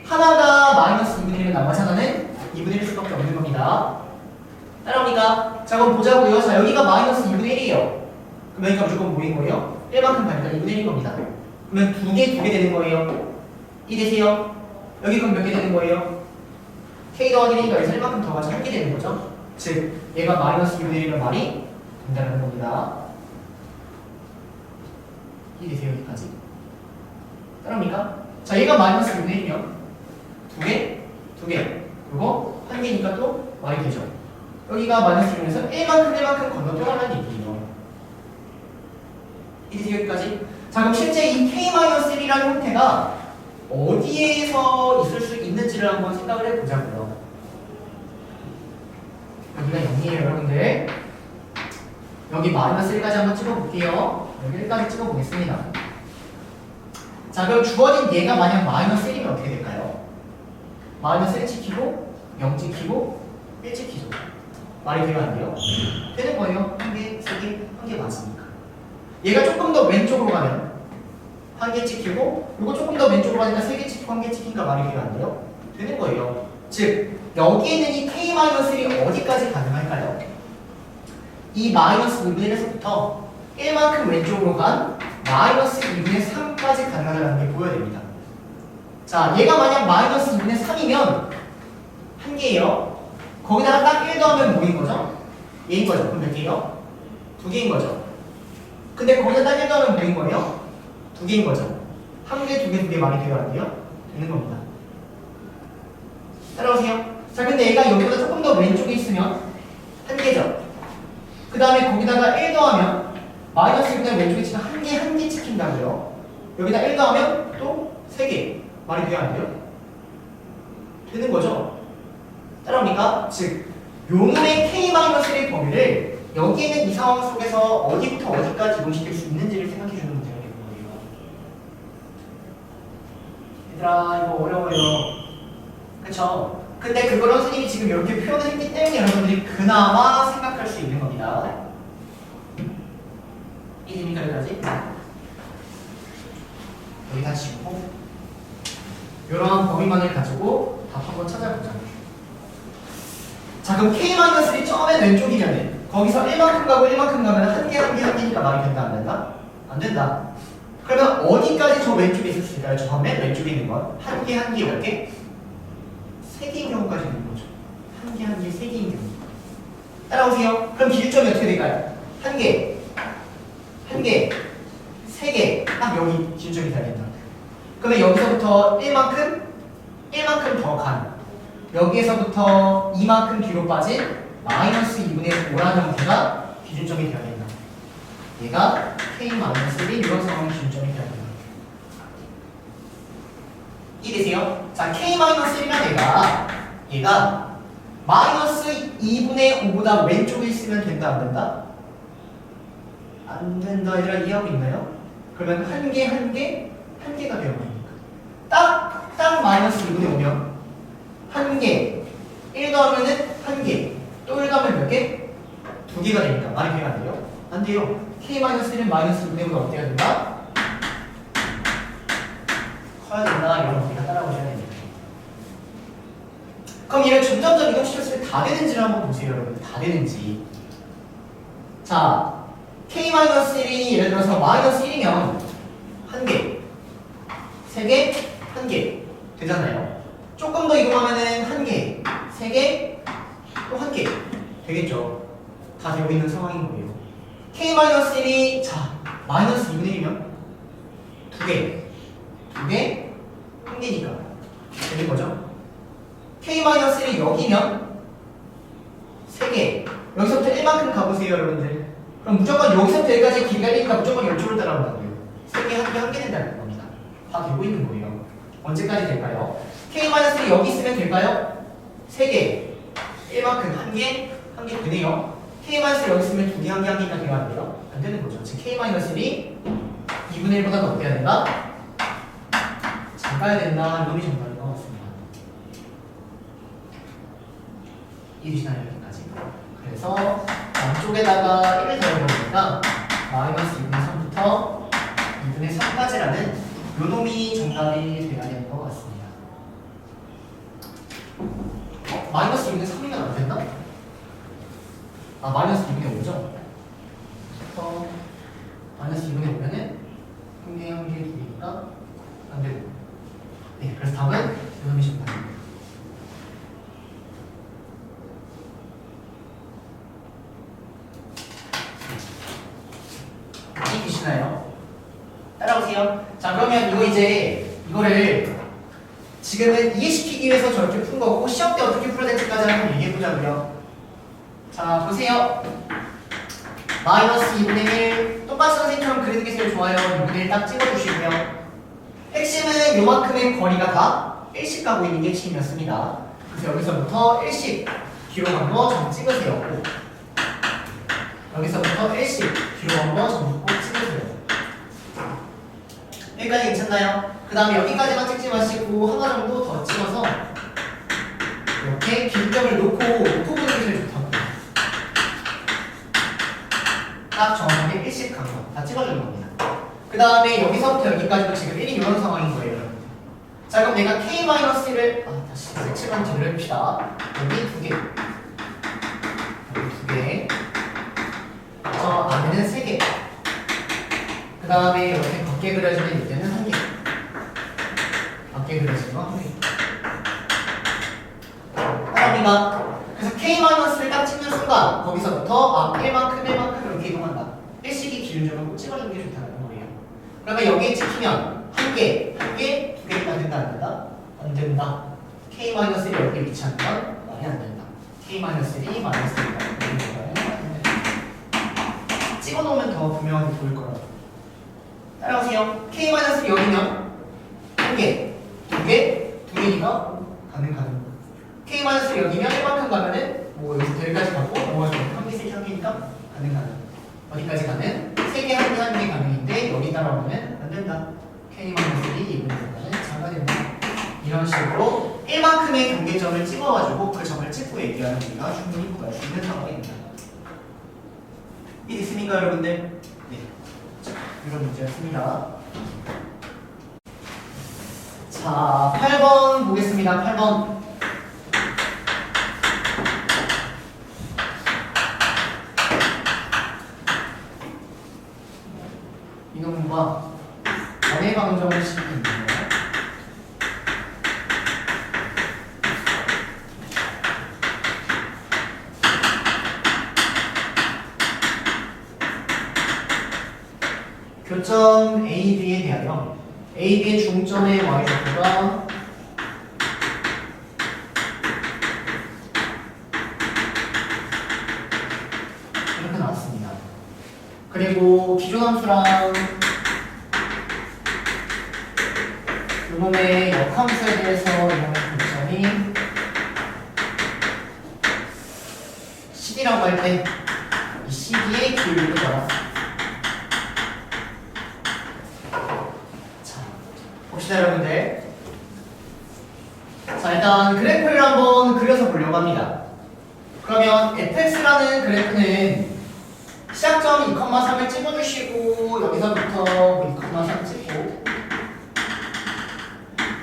하나가 마이너스 2분의 1은 나머지 하나는 2분의 1일 수밖에 없는 겁니다. 따라옵니까? 자 그럼 보자고요. 자 여기가 마이너스 2분의 1이에요. 그럼 여기가 무조건 뭐인 거예요? 1만큼 가니까 2분의 1인 겁니다. 그러면 두 개 되는 거예요. 이해되세요? 여기 그럼 몇 개 되는 거예요? K 더하기 1이니까 여기서 1만큼 더 가지고 1개 되는 거죠. 즉 얘가 마이너스 2분의 1이면 말이 된다는 겁니다. 이해되세요? 여기까지? 따라옵니까? 자 얘가 마이너스 2분의 1이면 두 개, 그리고 한 개니까 또 y 되죠. 여기가 마이너스 1에서 1만큼 건너뛰어라는 얘기예요. 이해되세요? 여기까지? 자 그럼 실제 이 K-1이라는 형태가 어디에서 있을 수 있는지를 한번 생각을 해보자고요. 여기가 0이에요 여러분들. 여기 마이너스 1까지 한번 찍어볼게요. 여기 1까지 찍어보겠습니다. 자 그럼 주어진 얘가 만약 마이너스 1이면 어떻게 될까요? 마이너스 1 찍히고 0 찍히고 1 찍히죠. 말이 돼요 안 돼요? 되는 거예요. 한 개, 세 개, 한 개 맞으니까. 얘가 조금 더 왼쪽으로 가면 한 개 찍히고 이거 조금 더 왼쪽으로 가니까 세 개 찍히고 한 개 찍히니까 말이 돼요 안 돼요? 되는 거예요. 즉 여기에 있는 이 k-1이 어디까지 가능할까요? 이 마이너스 2분의 1에서부터 1만큼 왼쪽으로 간 마이너스 2분의 3까지 가능하다는 게 보여야 됩니다. 자 얘가 만약 마이너스 2분의 3이면 한 개예요. 거기다가 딱 1 더하면 뭐인 거죠? 얘인 거죠. 그럼 몇 개요? 두 개인 거죠. 근데 거기다 딱 1 더하면 뭐인 거예요? 두 개인 거죠. 한 개, 두 개, 두 개 말이 돼요? 안 돼요? 되는 겁니다. 따라오세요. 자, 근데 얘가 여기보다 조금 더 왼쪽에 있으면 한 개죠. 그 다음에 거기다가 1 더하면 마이너스 1보다 왼쪽에 치면 한 개 찍힌다고요. 여기다 1 더하면 또 3개. 말이 돼요? 안 돼요? 되는 거죠. 따라옵니까? 즉, 요놈의 k-1의 범위를 여기 있는 이 상황 속에서 어디부터 어디까지 이동시킬 수 있는지를 생각해 주는 문제가 되는 거예요. 얘들아, 이거 어려워요. 그쵸? 근데 그걸 선생님이 지금 이렇게 표현을 했기 때문에 여러분들이 그나마 생각할 수 있는 겁니다. 이해됩니까? 여기까지? 여기 다 지우고 이러한 범위만을 가지고 답 한번 찾아보자. 자 그럼 k-1이 처음에 왼쪽이면은 거기서 1만큼 가고 1만큼 가면 한 개니까 말이 된다 안 된다? 안 된다. 그러면 어디까지 저 왼쪽에 있을 수 있을까요? 저 맨 왼쪽에 있는 건 한 개 몇 개? 3개인 경우까지 있는 거죠. 한 개, 3개인 경우. 따라오세요. 그럼 기준점이 어떻게 될까요? 한 개, 3개. 딱 여기 기준점이 돼야 된다. 그러면 여기서부터 1만큼 더 간. 여기에서부터 2만큼 뒤로 빠진 마이너스 2분의 5라는 형태가 기준점이 되어야 된다. 얘가 k-1이 이런 상황이 기준점이 되어야 된다. 이해되세요? 자, k-1이면 얘가 마이너스 2분의 5보다 왼쪽에 있으면 된다, 안 된다? 안 된다, 얘들아 이해하고 있나요? 그러면 한 개가 되어버리니까. 딱 마이너스 2분의 5면 한 개, 1 더하면은 한 개, 또 1 더하면 몇 개? 두 개가 되니까. 말이 돼요, 안 돼요? 안 돼요. k-1은 마이너스 2분의 5가 어때야 된다? 커야 된다. 이런 우리가 따라오셔야 됩니다. 그럼 얘를 점점점 이동시켰을 때 다 되는지를 한번 보세요, 여러분. 다 되는지. 자, k-1이 예를 들어서 마이너스 1이면 한 개, 3개, 한 개 되잖아요. 조금 더 이동하면은 한 개, 3개, 또 한 개 되겠죠. 다 되고 있는 상황인 거예요. k-1이 자 마이너스 2분의 1이면 두 개, 한 개니까 되는 거죠. k-1이 여기면 3개. 여기서부터 1만큼 가보세요, 여러분들. 그럼 무조건 여기서부터 여기까지 길이가 1이니까 무조건 열쪽을 따라온다고요. 3개, 한 개 된다는 겁니다. 다 되고 있는 거예요. 언제까지 될까요? k-1이 여기 있으면 될까요? 3개, 1만큼 한 개 되네요. k-1이 여기 있으면 2개, 한 개니까 돼야 안 돼요? 안 되는 거죠. 즉 k-1이 2분의 1보다 더 어때야 된다? 작아야 된다. 이놈이 정답인 것 같습니다. 이해되시나요? 여기까지. 그래서 양쪽에다가 1을 더해보니까 마이너스 2분의 3부터 2분의 3까지라는 요놈이 정답이 돼야 되는 것 같습니다. 마이너스 2분의 3이면 안 됐나? 마이너스 2분의 5죠? 그래서 마이너스 2분의 5면은 한 개, 두 개니까 안 되고. 네, 그래서 답은 요놈이 정답입니다. 이해되시나요? 따라오세요. 자, 그러면 이거를 지금은 이해시키기 위해서 저렇게 푼 거고 시험 때 어떻게 풀어야 될지까지 한번 얘기해 보자고요. 자, 보세요. 마이너스 2분의 1 똑같이 선생님처럼 그리는 게 제일 좋아요. 2분의 1 딱 찍어주시고요. 핵심은 요만큼의 거리가 다 1씩 가고 있는 게 핵심이었습니다. 그래서 여기서부터 1씩 뒤로 한번 점 찍으세요. 여기서부터 1씩 뒤로 한번 점 꼭 찍으세요. 여기까지 괜찮나요? 그 다음에 여기까지만 찍지 마시고 하나 정도 더 찍어서 이렇게 기점을 놓고 보는 게 제일 좋다고. 딱 정확하게 1씩 간 거 다 찍어주는 겁니다. 그 다음에 여기서부터 여기까지도 지금 1이 이런 상황인 거예요, 여러분. 자, 그럼 내가 K-1을 다시 색칠만 제대로 해봅시다. 여기 두 개, 여기 두 개, 저 안에는 세 개. 그 다음에 이렇게 밖에 그려지는 이제는 한 개. 밖에 그려지는 거 한 개. 하나입니다. 그래서 K-를 딱 찍는 순간 거기서부터 1만큼 이렇게 이동한다. 1씩이 기준점을 꼭 찍어주는 게 좋다는 거예요. 그러면 여기에 찍히면 한 개, 두 개가 된다 안 된다? 안 된다. K-1이 여기에 위치하는 건 말이 안 된다. K-1, -1가 찍어놓으면 더 분명하게 보일 거라고. 따라오세요. K-1 여기면 한 개, 두 개가 가능. K-1 여기면 1만큼 가면은 뭐 여기까지 가고 한 개씩 한 개니까 가능. 어디까지 가는? 세 개, 한 개 가능인데 여기 따라오면 안 된다. K-1이 이분의 공간은 자가 된다. 이런 식으로 1만큼의 경계점을 찍어가지고 그 점을 찍고 얘기하는 우리가 충분히 구할 수 있는 상황입니다. 이해됐습니까, 여러분들? 네. 자, 이런 문제였습니다. 자, 8번 보겠습니다. 8번. 이놈과 연애 방정을 시키는 거예요. 교점 AB에 대하여 AB의 중점의 y좌표가 이렇게 나왔습니다. 그리고 기존함수랑 이놈의 역함수에 대해서 이놈의 교점이 10이라고 할 때 이 CD의 기울기를 걸었습니다. 봅시다, 여러분들. 자, 일단 그래프를 한번 그려서 보려고 합니다. 그러면 fx라는 그래프는 시작점 2,3을 찍어주시고 여기서부터 2,3 찍고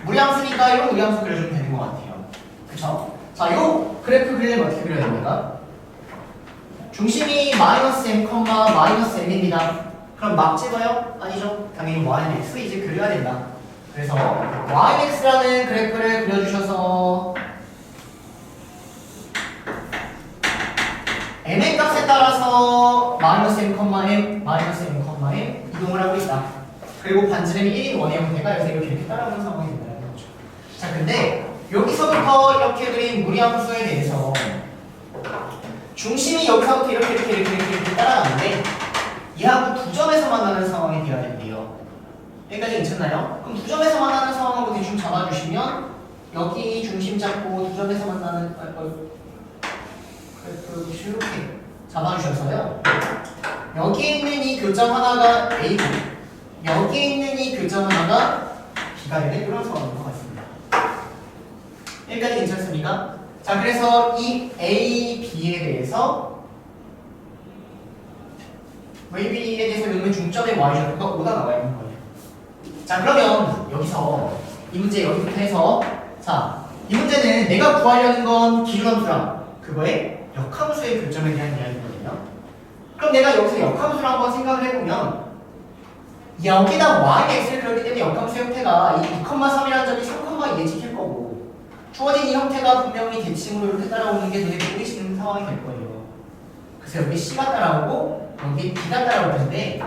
무리함수니까 이런 무리함수 그려주면 되는 것 같아요. 그쵸? 자, 요 그래프 그리려면 어떻게 그려야 됩니까? 중심이 -m,-m입니다. 그럼 막 찍어요? 아니죠? 당연히 yx 이제 그려야 된다. 그래서 yx라는 그래프를 그려주셔서 m의 값에 따라서 -m,m 이동을 하고 있다. 그리고 반지름이 1인 원의 형태가 여기서 이렇게 따라오는 상황이 된다는 거죠. 자, 근데 여기서부터 이렇게 그린 무리함수에 대해서 중심이 여기서부터 이렇게 따라가는데 얘하고 두 점에서 만나는 상황이 되어야 된대요. 여기까지 괜찮나요? 그럼 두 점에서 만나는 상황하고 대충 잡아주시면 여기 중심 잡고 두 점에서 만나는 그래프 이렇게 잡아주셔서요. 여기에 있는 이 교점 하나가 A고 여기에 있는 이 교점 하나가 B가 되는 그런 상황인 것 같습니다. 여기까지 괜찮습니까? 자, 그래서 이 A, B에 대해서 VB에 대해서 이놈의 중점의 Y좌표가 5가 나와 있는 거예요. 자, 그러면 여기서 이 문제 여기부터 해서 자, 이 문제는 내가 구하려는 건 기준함수랑 그거의 역함수의 교점에 대한 이야기거든요. 그럼 내가 여기서 역함수를 한번 생각을 해보면 여기다 yx를 그렸기 때문에 역함수 형태가 이 2,3이라는 점이 3,2에 찍힐 거고 주어진 이 형태가 분명히 대칭으로 이렇게 따라오는 게 눈에 보이시는 상황이 될 거예요. 그래서 여기 C가 따라오고 여기 B가 따라올 텐데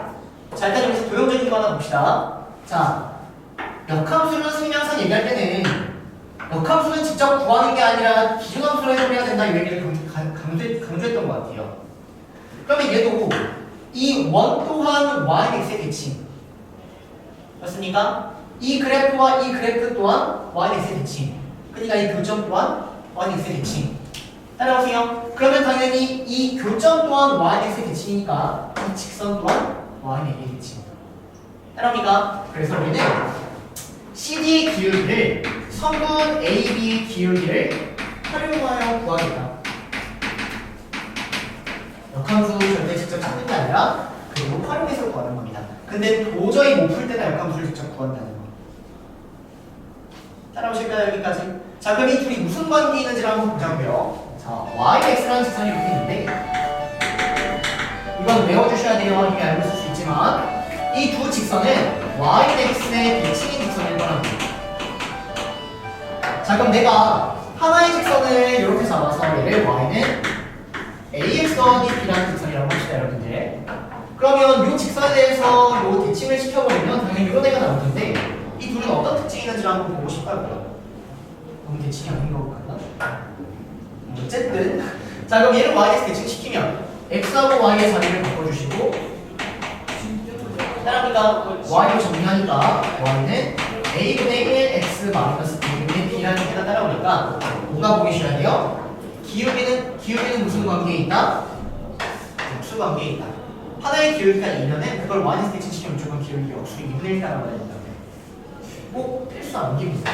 자, 일단 여기서 도형적인 거 하나 봅시다. 자, 역함수는 승인 항상 얘기할 때는 역함수는 직접 구하는 게 아니라 기준함수로 해석해야 된다 이 얘기를 강조했던 것 같아요. 그러면 얘도 이 원 또한 yx의 대칭 맞습니까? 이 그래프와 이 그래프 또한 yx의 대칭 그러니까 이 교점 또한 yx의 대칭 따라오세요. 그러면 당연히 이 교점 또한 y는 x의 대칭이니까 이 직선 또한 y는 a의 대칭입니다. 따라옵니까? 그래서 우리는 CD의 기울기를 성분 AB의 기울기를 활용하여 구하겠다. 역함수 절대 직접 찾는 게 아니라 그리고 활용해서 구하는 겁니다. 근데 도저히 못 풀 때나 역함수를 직접 구한다는 거. 따라오실까요? 여기까지? 자, 그럼 이 둘이 무슨 관계에 있는지를 한번 보자고요. 자, yx라는 직선이 이렇게 있는데 이건 외워주셔야 돼요. 이미 알고 있을 수 있지만 이 두 직선은 yx의 대칭인 직선일 거랍니다. 자, 그럼 내가 하나의 직선을 이렇게 잡아서 얘를 y는 ax 더하기 b라는 직선이라고 합시다, 여러분들. 그러면 이 직선에 대해서 이 대칭을 시켜버리면 당연히 이런 애가 나올 텐데 이 둘은 어떤 특징이 있는지를 한번 보고 싶다고요. 너무 대칭이 아닌 것 같나? 어쨌든 자, 그럼 얘를 y에서 대칭시키면 x하고 y의 자리를 바꿔주시고 따라합니까? y로 정리하니까 y는 a분의 1 x 마이너스 b분의 b라는 게다 따라오니까 뭐가 보기 쉬워야 돼요? 기울기는 무슨 관계에 있다? 역수 관계에 있다. 하나의 기울기가 2면은 그걸 y에서 대칭시키면 무조건 기울기 역수 2분의 1 따라가야 된다. 뭐 필수 암기입니다.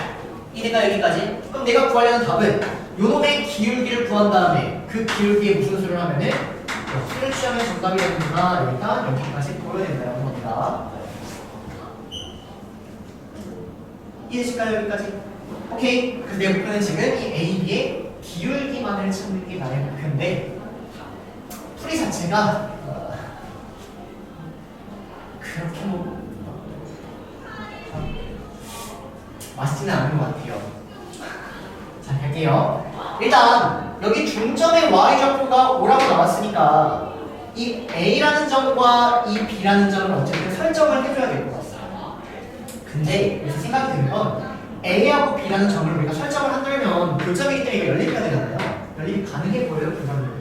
이니까 여기까지. 그럼 내가 구하려는 답은 요놈의 기울기를 구한 다음에 그 기울기에 무슨 수를 하면은 역수를 취하면 정답이 되는구나. 일단 여기까지 보여야 된다는 겁니다. 이해되실까요? 여기까지? 오케이. 그래서 내 목표는 지금 이 A, B의 기울기만을 찾는 게 나의 목표인데 풀이 자체가 그렇게 뭐 맛있지는 않은 것 같아요. 자, 갈게요. 일단 여기 중점의 y좌표가 5라고 나왔으니까 이 a라는 점과 이 b라는 점을 어쨌든 설정을 해줘야 될 것 같아요. 근데 여기서 생각이 드는 건 a하고 b라는 점을 우리가 설정을 한다면 교점이기 때문에 이거 연립해야 되잖아요. 연립이 가능해 보여요? 불가능해요?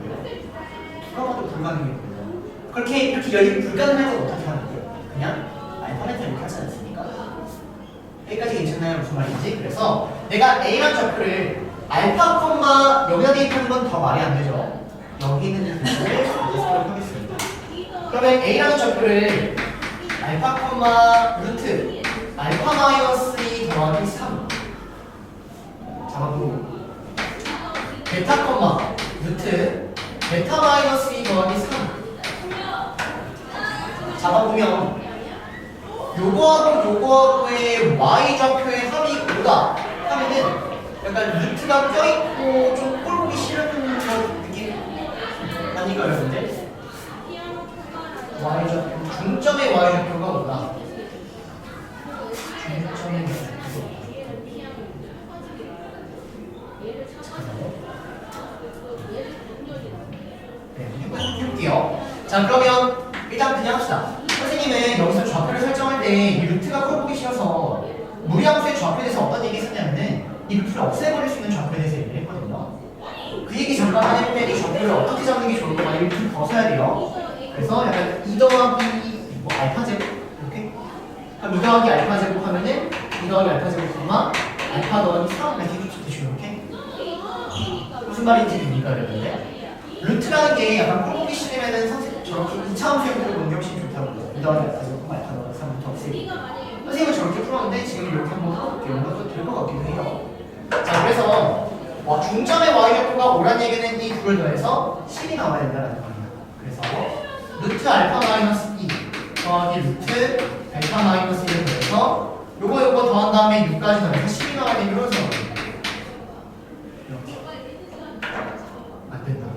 누가 봐도 불가능해 보여요. 그렇게 이렇게 연립이 불가능할 건 어떻게 하는 거예요? 그냥 알파벳을 이렇게 하지 않습니까? 여기까지 괜찮나요? 무슨 말인지? 그래서 내가 A라는 좌표를 알파 콤마 여기다 대입하는 건 더 말이 안 되죠. 여기 있는 이 부분을 쓰도록 하겠습니다. 그러면 A라는 좌표를 알파 콤마 루트 알파 마이너스 2 더하기 3 잡아보고 베타 콤마 루트 베타 마이너스 2 더하기 3 잡아보면 요거하고의 y좌표의 합이 5다 하면은 약간 루트가 껴있고 좀 꼴보기 싫은 그런 느낌 아닌가요, 여러분들? y좌표, 중점의 y좌표가 5다. 중점의 y좌표. 네, 해볼게요. 자, 그러면 일단 그냥 합시다. 선생님은 여기서 좌표를 설정할 때 이 루트가 꼴보기 싫어서 무리함수의 좌표에 대해서 어떤 얘기 했었냐면은 이 루트를 없애버릴 수 있는 좌표에 대해서 얘기를 했거든요. 그 얘기 잠깐만 해볼 때 이 좌표를 어떻게 잡는 게 좋을까? 이 루트를 벗어야 돼요. 그래서 약간 2 더하기 뭐 알파 제곱 이렇게 그럼 2 더하기 알파 제곱 하면은 2 더하기 알파 제곱 콤마 알파 더하기 3 이렇게 해주듯이 이렇게 무슨 말인지 됩니까, 여러분들? 루트라는 게 약간 꼴보기 싫으면은 선생님 저렇게 2차 함수형으로 보는 게 훨씬 좋다고요. 2 더하기 알파 제곱 콤마 알파 더하기 3부터 없애고 선생님은 저렇게 풀었는데 지금 이렇게 한번 풀어볼게요. 이것도 될 것 같기도 해요. 자, 그래서 중점의 y좌표가 5란 얘기는 이 둘을 더해서 10이 나와야 된다는 겁니다. 그래서 루트 알파 마이너스 2 더하기 루트 알파 마이너스 1을 더해서 요거 더한 다음에 6까지 더해서 10이 나와야 되는 이런 상황입니다. 이렇게 안 된다.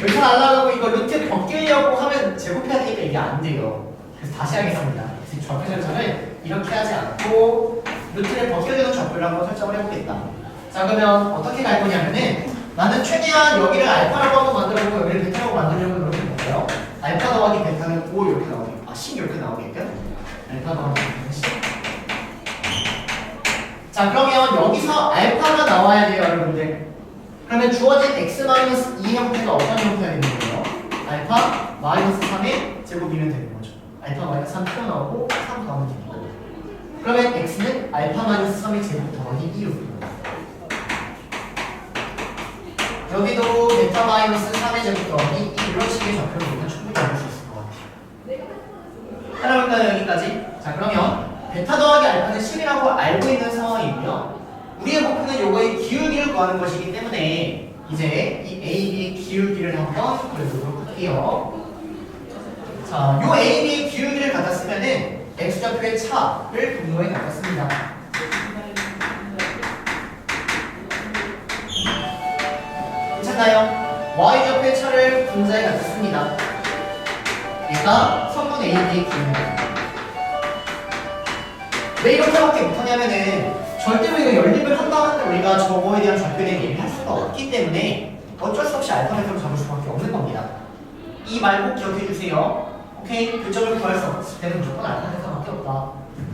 이렇게 날라가고 이거 루트 벗기려고 하면 제곱해야 되니까 이게 안 돼요. 그래서 다시 하겠습니다. 좌표 설정을 이렇게 하지 않고 루트를 벗겨주는 좌표를 한번 설정을 해보겠다. 자, 그러면 어떻게 갈 거냐면은 나는 최대한 여기를 알파라고 한번 만들어보고 여기를 베타라고 만들려고 노력해 볼까요? 알파 더하기 베타는 5 이렇게 나오게끔 10 이렇게 나오게끔 알파 더하기 베타는 10. 자, 그러면 여기서 알파가 나와야 돼요, 여러분들. 그러면 주어진 x-2 형태가 어떤 형태가 되는 거예요? 알파 마이너스 3의 제곱이면 되는 거죠. 알파 마이너스 3 튀어나오고 3 더하면 되는 거예요. 그러면 x는 알파 마이너스 3의 제곱 더하기 2로 여기도 베타 마이너스 3의 제곱 더하기 이런 식의 좌표를 보면 충분히 알을 수 있을 것 같아요. 따라올까요? 여기까지? 자, 그러면 베타 더하기 알파는 10이라고 알고 있는 상황이고요. 우리의 목표는 요거의 기울기를 구하는 것이기 때문에 이제 이 AB의 기울기를 한번 그려보도록 할게요. 자, 요 AB의 기울기를 갖다 쓰면은 X좌표의 차를 분모에 갖다 씁니다. 괜찮나요? Y좌표의 차를 분자에 갖다 씁니다. 얘가 성분 AB의 기울기입니다. 왜 이렇게밖에 못하냐면은 절대로 이거 연립을 한다 하는데 우리가 저거에 대한 좌표에 대한 얘기를 할 수가 없기 때문에 어쩔 수 없이 알파벳으로 잡을 수밖에 없는 겁니다. 이 말 꼭 기억해 주세요. 오케이? 교점을 구할 수 없을 때는 무조건 알파벳밖에 없다.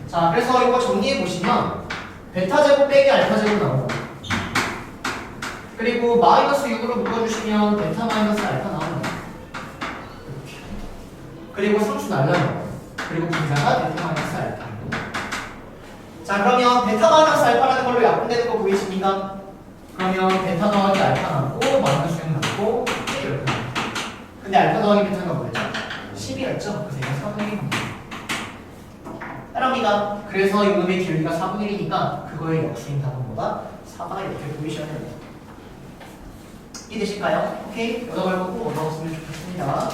자, 그래서 이거 정리해 보시면 베타 제곱 빼기 알파 제곱 나오고 그리고 마이너스 6으로 묶어주시면 베타 마이너스 알파 나옵니다. 이렇게. 그리고 상수 날라요. 그리고 분자가 베타 마이너스 알파. 자, 그러면 베타 마이너스 알파라는 걸로 약분되는 거 보이십니까? 그러면 베타 더하기 알파 남고 마이너스 6 남고 이렇게 나옵니다. 근데 알파 더하기 베타가 뭐였죠? 10이었죠? 그래서 얘가 4분의 1입니다. 따라합니다. 그래서 이놈의 기울기가 4분의 1이니까 그거의 역수인 답은 뭐다? 4가 이렇게 보이셔야 됩니다. 이해되실까요? 오케이? 얻어갈 거고 얻어갔으면 좋겠습니다.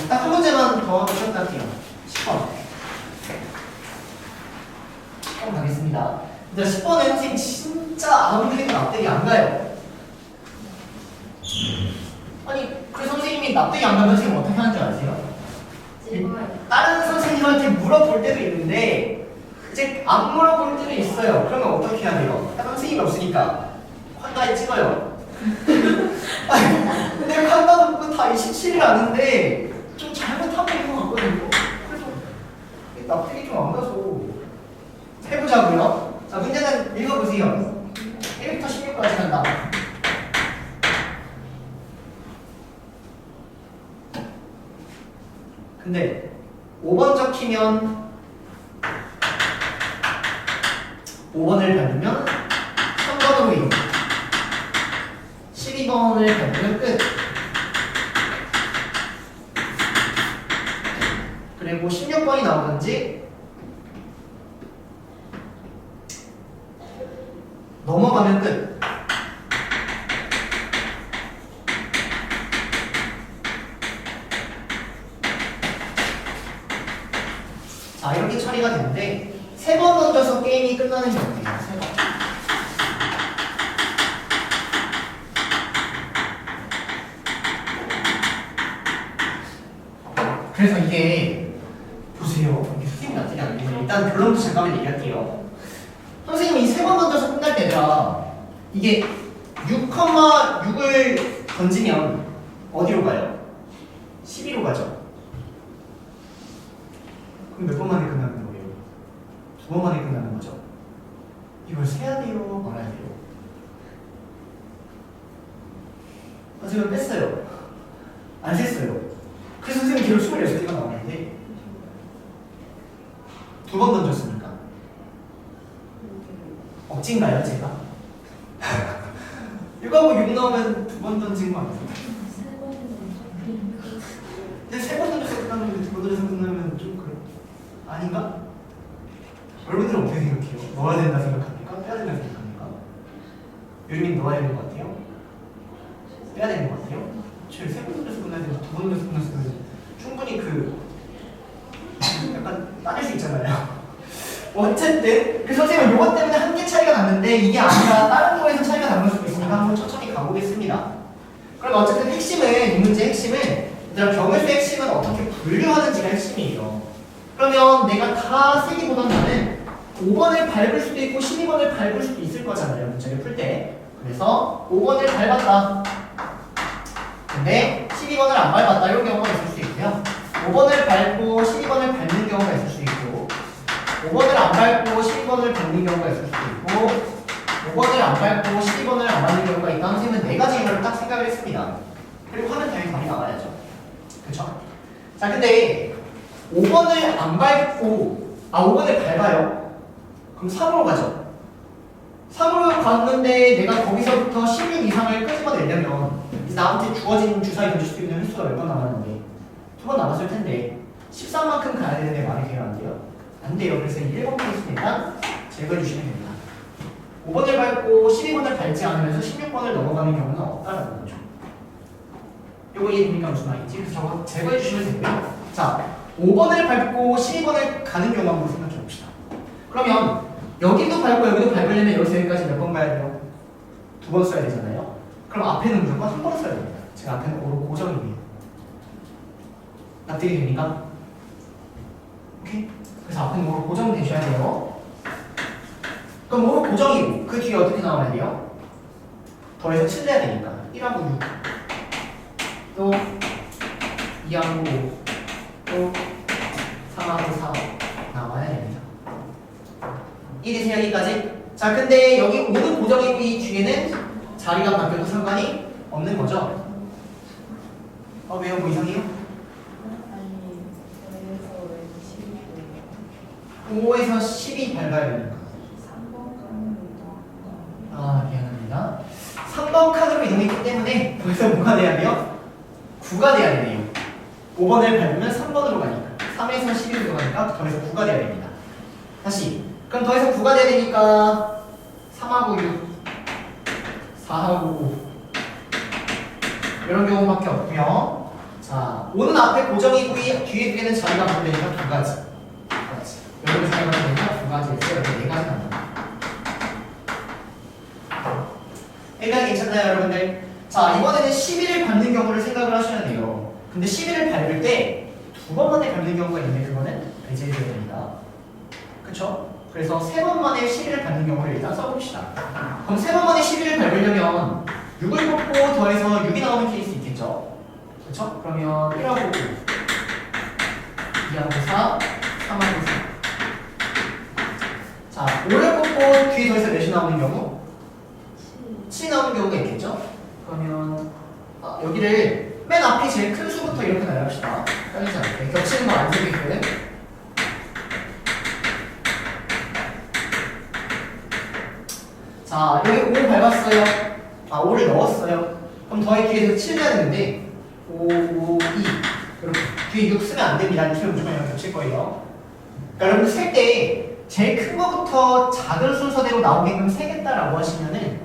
딱 한 문제만 더 보셨다 할게요. 10번. 10번 가겠습니다. 근데 10번은 선생님 진짜 아무리 해도 납득이 안 가요. 아니, 그 선생님이 납득이 안 가면 선생님 어떻게 하는 줄 아세요? 다른 선생님한테 물어볼 때도 있는데 이제 안 물어볼 때도 있어요. 그러면 어떻게 해야 돼요? 다른 선생님이 없으니까 판다에 찍어요. 아니, 근데 판다 놓고 다 27을 아는데 좀 잘못하고 있는 것 같거든요. 그래서 납득이 좀 안 가서 해보자고요. 자, 문제는 읽어보세요. 1부터 16까지 간다. 근데 5번 적히면 5번을 밟으면 3번으로 이동 12번을 밟으면 끝. 그리고 16번이 나오든지 넘어가면 끝. 자, 이렇게 처리가 되는데 3번 던져서 게임이 끝나는 경우예요. 3번. 그래서 이게 보세요. 이게 선생님 납득이 안 되네. 일단 결론부터 잠깐만 얘기할게요. 선생님이 3번 던져서 끝날 때라 이게 6,6을 던지면 어디로 가요? 12로 가죠. 그럼 몇 번 만에 끝나는 거예요? 2번 만에 끝나는 거죠. 이걸 세야 돼요? 말아야 돼요? 제가 뺐어요. 안 셌어요. 그래서 선생님 기록 26개가 나왔는데 2번 던졌으니까 억지인가요, 제가? 이거하고 6 나오면 2번 던진 거 아니에요? 근데 3번 던져서 끝나는데 2번 던져서 끝나면 좀 그래. 아닌가? 여러분들은 어떻게 생각해요? 넣어야 된다 생각합니까? 빼야 된다 생각합니까? 유리민 넣어야 되는 것 같아요? 빼야 되는 것 같아요? 제일 3번 던져서 끝나야 되고 2번 던져서 끝났으면 충분히 약간 따질 수 있잖아요. 어쨌든 그 선생님은 요것 때문에 한 개 차이가 났는데 이게 아니라 다른 거에서 차이가 나는 수도 있으니까 한번 천천히 가보겠습니다. 그럼 어쨌든 핵심은 이 문제의 핵심은 얘들아 경우의 핵심은 어떻게 분류하는지가 핵심이에요. 그러면 내가 다 3개보다 나는 5번을 밟을 수도 있고 12번을 밟을 수도 있을 거잖아요. 문제를 풀 때. 그래서 5번을 밟았다. 근데 12번을 안 밟았다. 이런 경우가 있을 수 있고요. 5번을 밟고 12번을 밟는 경우가 있을 수 있고 5번을 안 밟고 12번을 밟는 경우가 있을 수도 있고 5번을 안 밟고 12번을 안 밟는 경우가 있다. 선생님은 4가지 이유를 딱 생각을 했습니다. 그리고 하면 당연히 답이 나와야죠. 그쵸? 자, 근데 5번을 안 밟고 5번을 밟아요. 그럼 3으로 가죠. 3으로 갔는데 내가 거기서부터 16 이상을 끄집어내려면 이제 나한테 주어진 주사위 던질 수 있는 횟수가 몇 번 남았는데 2번 남았을 텐데 13만큼 가야 되는데 말이 돼요 안 돼요? 안 돼요. 그래서 1번 케이스는 일단 제거해 주시면 됩니다. 5번을 밟고 12번을 밟지 않으면서 16번을 넘어가는 경우는 없다라는 거죠. 요거 이해됩니까? 무슨 말인지? 그래서 저거 제거해 주시면 되고요. 자, 5번을 밟고 12번을 가는 경우 한번 생각해 봅시다. 그러면 여기도 밟고 여기도 밟으려면 여기서 여기까지 몇 번 가야 돼요? 2번 써야 되잖아요. 그럼 앞에는 무조건 한 번 써야 됩니다. 제가 앞에는 고정이에요. 납득이 됩니까? 오케이? 그래서 앞에는 뭐로 고정되셔야 돼요. 그럼 뭐로 고정이고 그 뒤에 어떻게 나와야 돼요? 더해서 7 내야 되니까 1하고 6 또 2하고 5 또 3하고 4 나와야 됩니다. 이해되세요? 여기까지? 자 근데 여기 5는 고정이고 이 뒤에는 자리가 바뀌어도 상관이 없는 거죠? 왜요? 뭐 이상해요? 아니, 그래서 5에서 12 밟아야 되니까 3번 가는구나. 미안합니다. 3번 칸으로 이동했기 때문에 거기서 뭐가 돼야 돼요? 9가 돼야 되네요. 5번을 밟으면 3번으로 가니까 3에서 11로 가니까 더해서 9가 돼야 됩니다. 다시 그럼 더해서 9가 돼야 되니까 3하고 6 4하고 5 이런 경우밖에 없고요. 자, 5는 앞에 고정이고 이 뒤에 두 개는 자리가 바뀌니까 2가지 여러분 자리가 바뀌니까 2가지 있어요. 이렇게 4가지 남니다. 일단 괜찮나요 여러분들? 자 이번에는 11을 밟는 경우를 생각을 하셔야 돼요. 근데 11을 밟을 때 2번 만에 밟는 경우가 있는데 그거는 배제해줘야 됩니다. 그쵸? 그래서 3번 만에 11을 밟는 경우를 일단 써봅시다. 그럼 3번 만에 11을 밟으려면 6을 뽑고 더해서 6이 나오는 케이스 있겠죠? 그쵸? 그러면 1하고 5 2하고 4 3하고 4 자 5를 뽑고 뒤에 더해서 몇이 나오는 경우? 7이 나오는 경우가 있겠죠? 그러면 여기를 맨 앞에 제일 큰 수부터 이렇게 나열합시다. 떨리지 않게 겹치는 거 안 생기거든. 자 여기 5 밟았어요. 5를 넣었어요. 그럼 더해 뒤에서 7 해야 되는데 5, 5, 2 이렇게 뒤에 6 쓰면 안 됩니다. 이렇게 무조건 이렇게 겹칠 거예요. 그러니까 여러분들 셀 때 제일 큰 거부터 작은 순서대로 나오게끔 세겠다라고 하시면은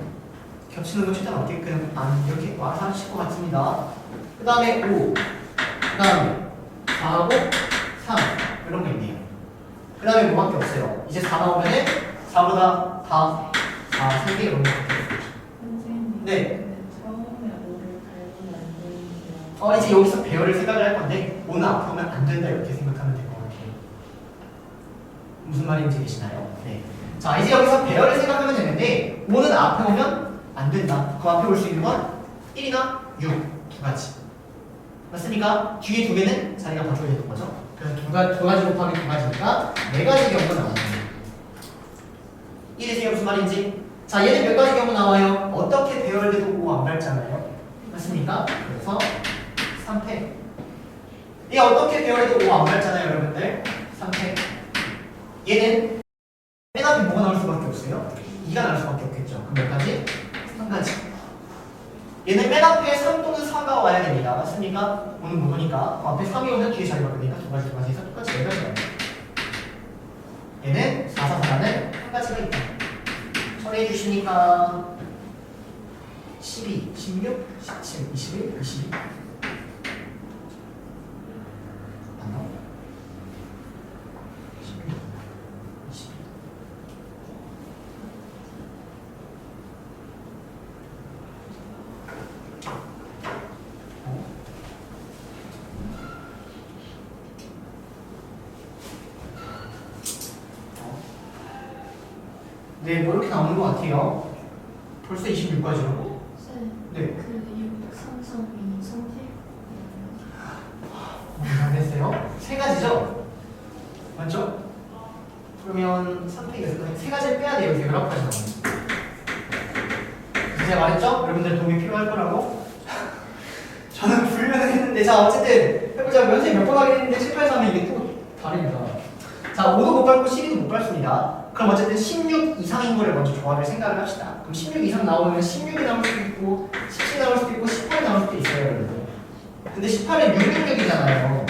겹치는 거 최대한 없게끔 이렇게 와서 하실 것 같습니다. 그 다음에 5, 그 다음에 4하고 3 이런 거 있네요. 그 다음에 뭐밖에 없어요. 이제 4 나오면은 4보다 다 4, 3개 이런 거 밖에 없어요. 선생님. 네. 처음에 5를 밟으면 안 되는데요. 이제 여기서 배열을 생각을 할 건데 5는 앞으로 오면 안 된다 이렇게 생각하면 될 것 같아요. 무슨 말인지 계시나요? 네. 자 이제 여기서 배열을 생각하면 되는데 5는 앞에 오면 안 된다. 그 앞에 올 수 있는 건 1이나 6 두 가지. 맞습니까? 뒤에 두 개는 자리가 바뀌어야 되는 거죠. 그래서 두 가지 곱하기 두 가지니까 네 가지 경우가 나오는 거예요. 이해되세요? 무슨 말인지? 자 얘는 몇 가지 경우 나와요? 어떻게 배열돼도 5 안 밟잖아요. 맞습니까? 그래서 3패. 얘 어떻게 배열해도 5 안 밟잖아요, 여러분들. 3패. 얘는 맨 앞에 뭐가 나올 수밖에 없어요? 2가 나올 수밖에 없겠죠. 그럼 몇 가지? 3가지. 얘는 맨 앞에 3 또는 4가 와야 됩니다. 맞습니까? 오는 못 오니까. 앞에 3이 오면 뒤에 자리가 바뀌니까 두 가지 해서 똑같이 4가지가 나옵니다. 얘는 4, 4, 4는 한 가지가 있다. 처리해 주시니까 12, 16, 17, 21, 22 안 나와? 16, 22 네, 뭐 이렇게 나오는 것 같아요. 벌써 26까지라고? 네. 그 상성이 선택. 안 됐어요? 세 가지죠? 맞죠? 그러면 3팩에서 세 가지를 빼야 돼요. 여기서 11가지 나오는. 제가 말했죠? 여러분들 도움이 필요할 거라고? 저는 불면을 했는데 자 어쨌든 해보자. 면세 몇 번 하긴 했는데 실패해서 하면 이게 또 다릅니다. 자 5도 못 밟고 12도 못 밟습니다. 그럼 어쨌든 16 이상인 거를 먼저 조합을 생각을 합시다. 그럼 16 이상 나오면 16이 나올 수도 있고 17이 나올 수도 있고 18이 나올 수도 있어요, 여러분. 근데 18은 666이잖아요.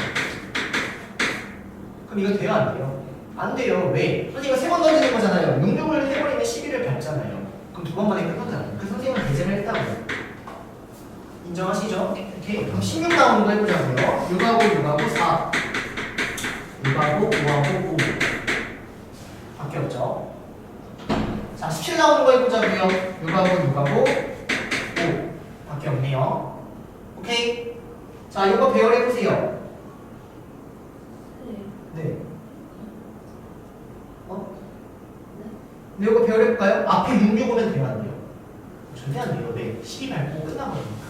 그럼 이거 돼요, 안 돼요? 안 돼요. 왜? 선생님이 3번 던지는 거잖아요. 66을 해버리면 11을 밟잖아요. 그럼 2번 만에 끝나잖아요. 그 선생님은 배제를 했다고요. 인정하시죠? 오케이. 그럼 16 나오는 거 해보자고요. 6하고 6하고 4 6하고 5하고 5 밖에 없죠. 자, 17 나오는 거 해보자고요. 6하고 6하고 5 밖에 없네요. 오케이. 자, 이거 배열해보세요. 네. 네, 이거 배열해볼까요? 앞에 6 오면 돼요, 안 돼요? 절대 안 돼요. 네. 12 밟고 끝나버립니다.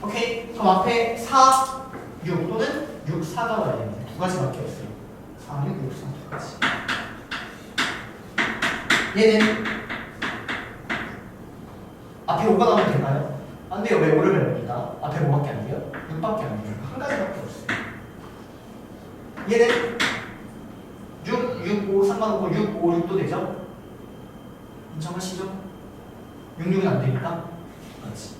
오케이. 그럼 앞에 4, 6 또는 6, 4가 와야 됩니다. 두 가지밖에 없어요. 4, 6, 6, 4 두 가지. 얘는 앞에 5가 나오면 되나요? 안 돼요. 왜 5를 밟습니다. 앞에 5밖에 안 돼요? 6밖에 안 돼요. 한 가지밖에 없어요. 얘는 6, 6, 5 상관없고 6, 5, 6도 되죠? 인정하시죠? 6, 6은 안 되니까 그렇지.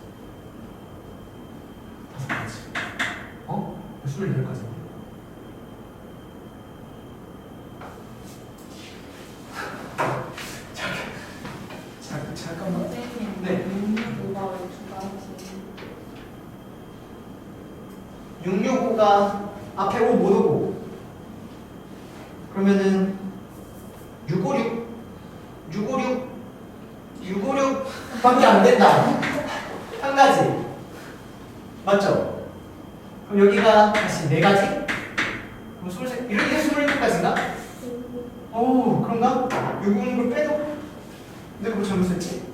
5가지. 24가지. 잠깐만. 선생님, 네. 665가 왜 두 가지? 665가 앞에 5 못 오고 그러면은 656 656 656 밖에 안 된다. 한 가지. 맞죠? 그럼 여기가 다시 4가지? 그럼 23, 이렇게 27가지인가? 오, 그런가? 656을 빼도 내가 뭐 잘못했지?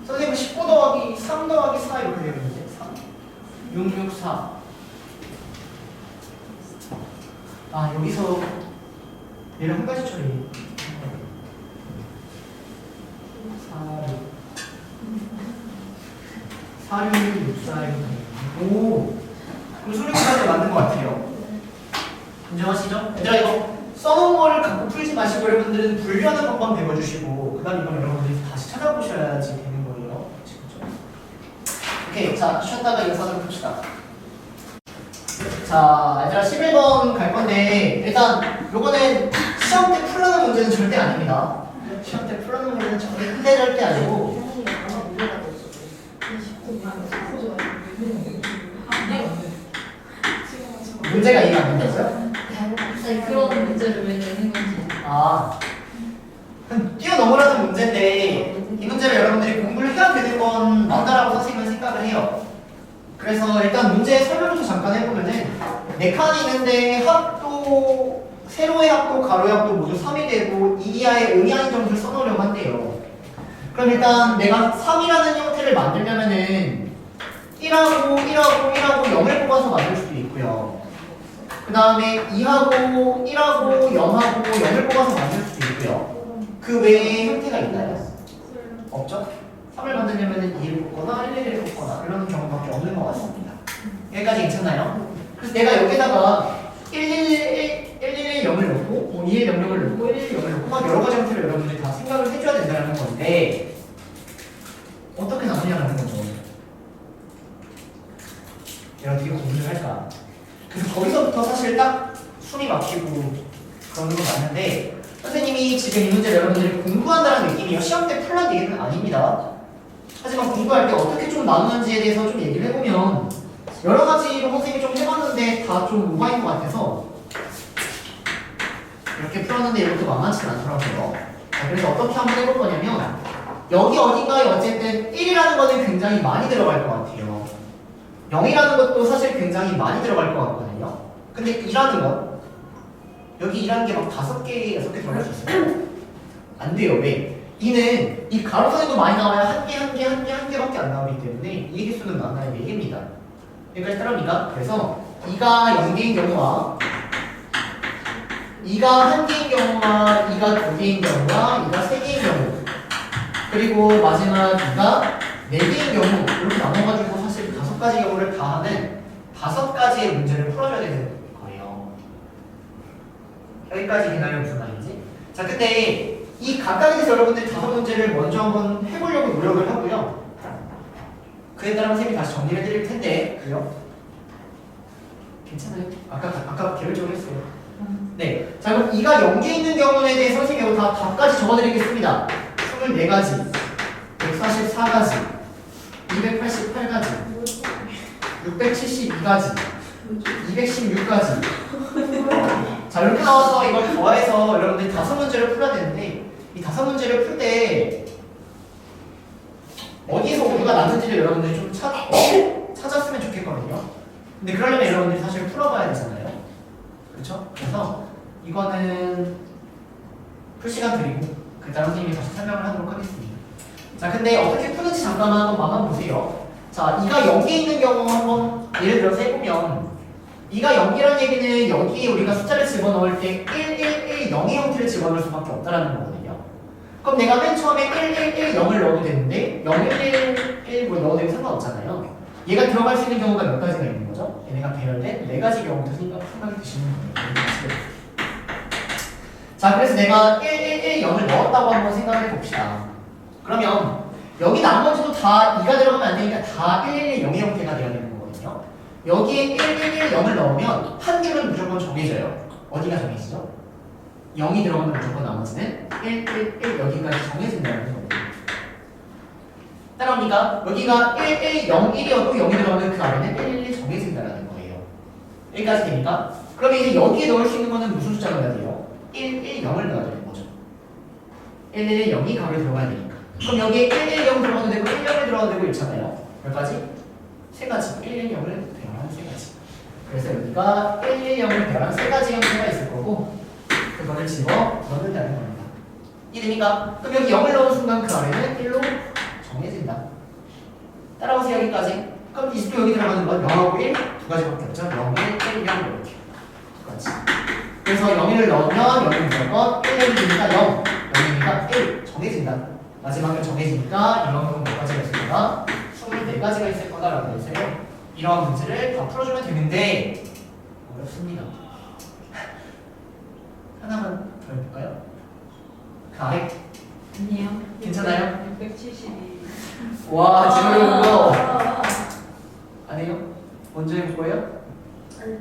선생님 19 더하기 3 더하기 4 이렇게 되어 있는데 3 6, 6, 4 아 여기서 얘를 한 가지 처리 4, 6 6, 4, 6 오 그럼 소리까지 맞는 것 같아요. 인정하시죠? 얘들아 이거 써놓은 거를 갖고 풀지 마시고 여러분들은 분류하는 것만 배워주시고 그 다음 이건 여러분들이 다시 찾아보셔야지 되는 거예요. 그렇죠? 오케이 자 쉬었다가 이어서 좀 봅시다. 자 얘들아 11번 갈 건데 일단 요거는 시험 때 풀라는 문제는 절대 아닙니다. 시험 때 풀라는 문제는 절대 아니고 문제가 이해가 안 된다고요? 아니, 그런 문제를 왜 내는 건지. 아 뛰어넘으라는 문제인데 이 문제를 여러분들이 공부를 해야 되는 건 맞다라고 선생님은 생각을 해요. 그래서 일단 문제 설명부터 잠깐 해보면은 4칸이 있는데 합도 세로의 합도 가로의 합도 모두 3이 되고 2 이하의 5 이하인 점수를 써놓으려고 한대요. 그럼 일단 내가 3이라는 형태를 만들려면은 1하고 1하고 1하고 0을 뽑아서 만들 수도 있고요. 그 다음에 2하고 1하고 0하고 0을 뽑아서 만들 수도 있고요. 그 외에 형태가 있나요? 없죠? 3을 만들려면 2를 뽑거나 1, 1을 뽑거나 이런 경우밖에 없는 것 같습니다. 여기까지 괜찮나요? 그래서 내가 여기다가 1, 1, 0을 넣고 2, 1, 0, 0을 넣고 1, 1, 0을 넣고 막 여러 가지 형태를 여러분들이 다 생각을 해줘야 된다는 건데 어떻게 나누냐는 거죠. 내가 어떻게 고민을 할까? 그래서 거기서부터 사실 딱 숨이 막히고 그러는 건 맞는데 선생님이 지금 이 문제를 여러분들이 공부한다는 느낌이요. 시험 때 풀란 얘기는 아닙니다. 하지만 공부할 때 어떻게 좀 나누는지에 대해서 좀 얘기를 해보면 여러 가지로 선생님이 좀 해봤는데 다 좀 오바인 것 같아서 이렇게 풀었는데 이렇게 만만치는 않더라고요. 자, 그래서 어떻게 한번 해볼 거냐면 여기 어딘가에 어쨌든 1이라는 거는 굉장히 많이 들어갈 것 같아요. 0이라는 것도 사실 굉장히 많이 들어갈 것 같거든요. 근데 2라는 건 여기 2라는 게 막 5개, 6개 들어갈 수 있어요. 안 돼요. 왜? 2는 이 가로선에도 많이 나와야 한 개밖에 안 나오기 때문에 이 개수는 만나야 4개입니다. 여기까지 따라옵니까? 그래서 2가 0개인 경우와 2가 1개인 경우와 2가 2개인 경우와 2가 3개인 경우 그리고 마지막 2가 4개인 경우 이렇게 나눠가지고 사실 5가지 경우를 다 하는 5가지의 문제를 풀어줘야 되는 거예요. 여기까지 되나요? 무슨 말인지? 자, 근데 이 각각에서 여러분들이 5문제를 먼저 한번 해보려고 노력을 하고요. 그에 따라 선생님이 다시 정리를 해드릴 텐데, 그래요? 괜찮아요? 아까 계획적으로 했어요. 네. 자, 그럼 2가 0개 있는 경우에 대해 선생님이 다 답까지 적어드리겠습니다. 24가지, 144가지, 288가지, 672가지, 216가지. 자, 이렇게 나와서 이걸 더해서 여러분들이 5문제를 풀어야 되는데, 이 5문제를 풀 때 어디에서 오류가 났는지를 여러분들이 좀 찾았으면 좋겠거든요. 근데 그러려면 여러분들이 사실 풀어봐야 되잖아요. 그렇죠? 그래서 이거는 풀 시간 드리고 그다음 선생님이 다시 설명을 하도록 하겠습니다. 자, 근데 어떻게 푸는지 잠깐만 한번 맛만 보세요. 자, 2가 0개 있는 경우 한번 예를 들어서 해보면 2가 0이라는 얘기는 여기에 우리가 숫자를 집어넣을 때 1110의 형태를 집어넣을 수밖에 없다는 거거든요. 그럼 내가 맨 처음에 1110을 넣어도 되는데 0111 뭐 넣어도 상관없잖아요. 얘가 들어갈 수 있는 경우가 몇 가지가 있는 거죠? 얘네가 배열된 4가지 경우도 생각이 드시는 거예요. 자, 그래서 내가 1110을 넣었다고 한번 생각해 봅시다. 그러면 여기 나머지도 다 2가 들어가면 안 되니까 다 1110의 형태가 되어야 되는 거거든요. 여기에 1110을 넣으면 한 줄은 무조건 정해져요. 어디가 정해지죠? 0이 들어가면 무조건 나머지는 111 여기까지 정해진다는 거예요. 따라옵니까? 여기가 1101이어도 0이 들어가면 그 아래는 111이 정해진다는 거예요. 여기까지 됩니까? 그러면 이제 여기에 넣을 수 있는 거는 무슨 숫자가 넣어야 돼요? 110을 넣어야 되는 거죠. 110이 가로에 들어가야 되니까. 그럼 여기에 110 들어가도 되고 110을 들어가도 되고 이렇잖아요. 몇 가지? 3가지. 110을 배열한 3가지. 그래서 여기가 110을 배열한 3가지 형태가 있을 거고 그거를 집어 넣는다는 겁니다. 이해됩니까? 그럼 여기 0을 넣은 순간 그 아래는 1로 정해진다. 따라오세요. 여기까지. 그럼 20도 여기 들어가는 건 0하고 1 두 가지밖에 없죠. 0, 1, 1, 0 이렇게 두 가지. 그래서 0을 넣으면 0이 무조건 1이니까 0, 0이니까 1 정해진다. 마지막에 정해지니까 이런 몇 가지가 있을 거다? 24가지가 있을 거다라고 해서요. 이러한 문제를 다 풀어주면 되는데 어렵습니다. 하나만 더 해볼까요? 그 아래 아니요. 괜찮아요? 672. 와, 지금 이거 안 해요? 먼저 해볼 거예요? 아니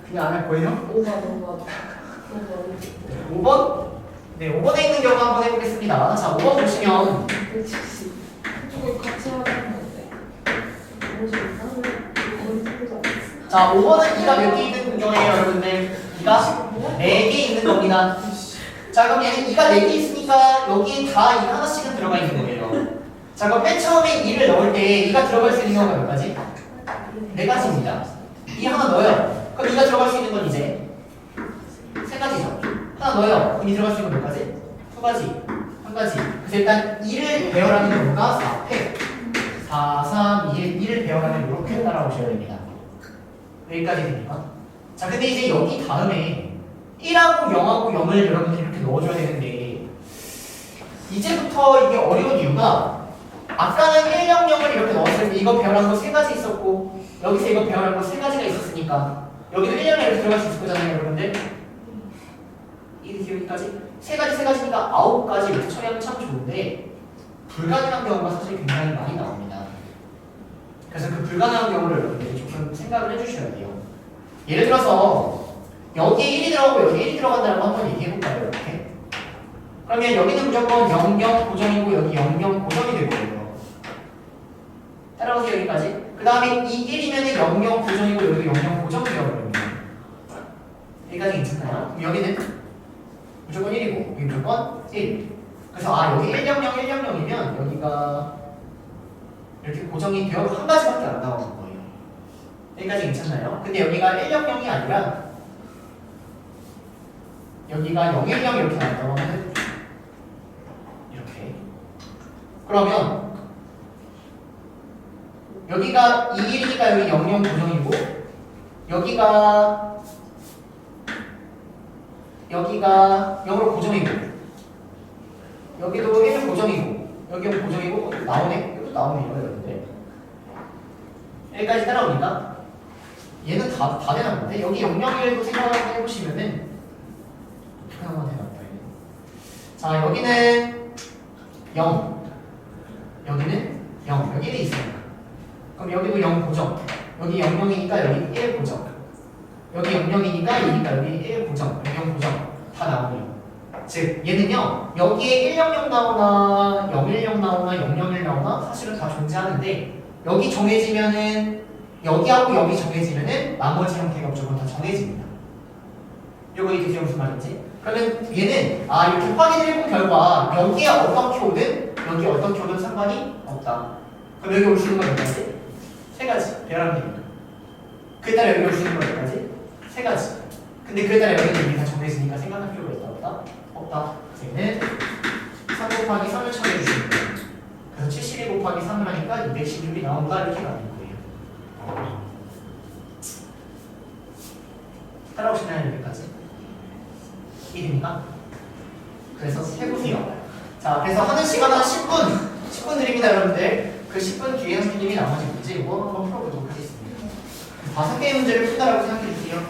그냥 안 할 거예요? 5번. 5번? 네, 5번에 있는 경우 한번 해보겠습니다. 자, 5번 보시면 670. 이거 같이 하는 건데. 자, 5번은 2가 몇 개 있는 경우에요, 여러분들? 2가 4개 있는 겁니다. 자, 그럼 얘는 2가 4개 있으니까 여기 다 2 하나씩은 들어가 있는 거예요. 자, 그럼 맨 처음에 2를 넣을 때 2가 들어갈 수 있는 경우가 몇 가지? 4가지입니다. 2 하나 넣어요. 그럼 2가 들어갈 수 있는 건 이제 3가지죠. 하나 넣어요. 그럼 2 들어갈 수 있는 건 몇 가지? 2가지. 1가지. 그래서 일단 2를 배열하는 경우가 4팩. 4, 3, 2, 2를 배열하면 이렇게 따라오셔야 됩니다. 여기까지 됩니까? 자, 근데 이제 여기 다음에 1하고 0하고 0을 여러분들이 이렇게 넣어줘야 되는데 이제부터 이게 어려운 이유가 아까는 100을 이렇게 넣었을 때 이거 배열한 거 3가지 있었고 여기서 이거 배열한 거 3가지가 있었으니까 여기도 100이 이렇게 들어갈 수 있을 거잖아요, 여러분들. 이렇게 여기까지 3가지니까 9가지 이렇게 처리하면 참 좋은데 불가능한 경우가 사실 굉장히 많이 나옵니다. 그래서 그 불가능한 경우를 여러분들이 조금 생각을 해주셔야 돼요. 예를 들어서 여기에 1이 들어가고 여기에 1이 들어간다고 한번 얘기해볼까요? 이렇게. 그러면 여기는 무조건 00 고정이고 여기 00 고정이 될 거예요. 따라오세요. 여기까지. 그 다음에 이 1이면 00 고정이고 여기 00 고정이 되어버립니다. 여기까지 괜찮나요? 그럼 여기는 무조건 1이고 여기 무조건 1. 그래서 여기 100, 100이면 여기가 이렇게 고정이 되어 한 가지밖에 안 나오는 거예요. 여기까지 괜찮나요? 근데 여기가 100이 아니라 여기가 010 이렇게 나온다고 하면 이렇게. 그러면 여기가 21이니까 여기 00 고정이고 여기가 0으로 고정이고 여기도 1 고정이고 여기는 고정이고 나오네? 이것도 나오네요 여러분들. 여기까지 따라옵니까? 얘는 다 되나 본데? 여기 001도 생각 한번 해보시면은 어떻게 한번 해봤다 자 여기는 0 여기는 0 여기는 있습니다. 그럼 여기도 0 고정 여기 00이니까 여기 1 고정 여기 00이니까 2니까 여기 1 고정 여기 0 고정 다 나오네요. 즉 얘는요 여기에 100 나오나 010 나오나 001 나오나 사실은 다 존재하는데 여기 정해지면은 여기하고 여기 정해지면은 나머지 형태가 무조건 다 정해집니다. 요거 이게 무슨 말인지? 그러면 얘는 이렇게 확인해본 결과 여기에 어떻게 오든 여기 어떻게 오든 상관이 없다. 그럼 여기 올 수 있는 건 몇 가지? 세 가지. 배열합니다. 그에 따라 여기 올 수 있는 건 몇 가지? 세 가지. 근데 그에 따라 여기는 이미 다 정해지니까 생각할 필요가 있다 없다? 없다. 얘는 3 곱하기 3을 처리해주시는 거예요. 그래서 72 곱하기 3을 하니까 216이 나온다 이렇게 가는 거예요. 따라오시나요 여기까지? 이해됩니까? 그래서 해보세요. 자, 그래서 하는 시간은 10분 드립니다 여러분들. 그 10분 뒤에 선생님이 나머지 문제 이거 한번 풀어보도록 하겠습니다. 5개의 문제를 푼다라고 생각해주세요.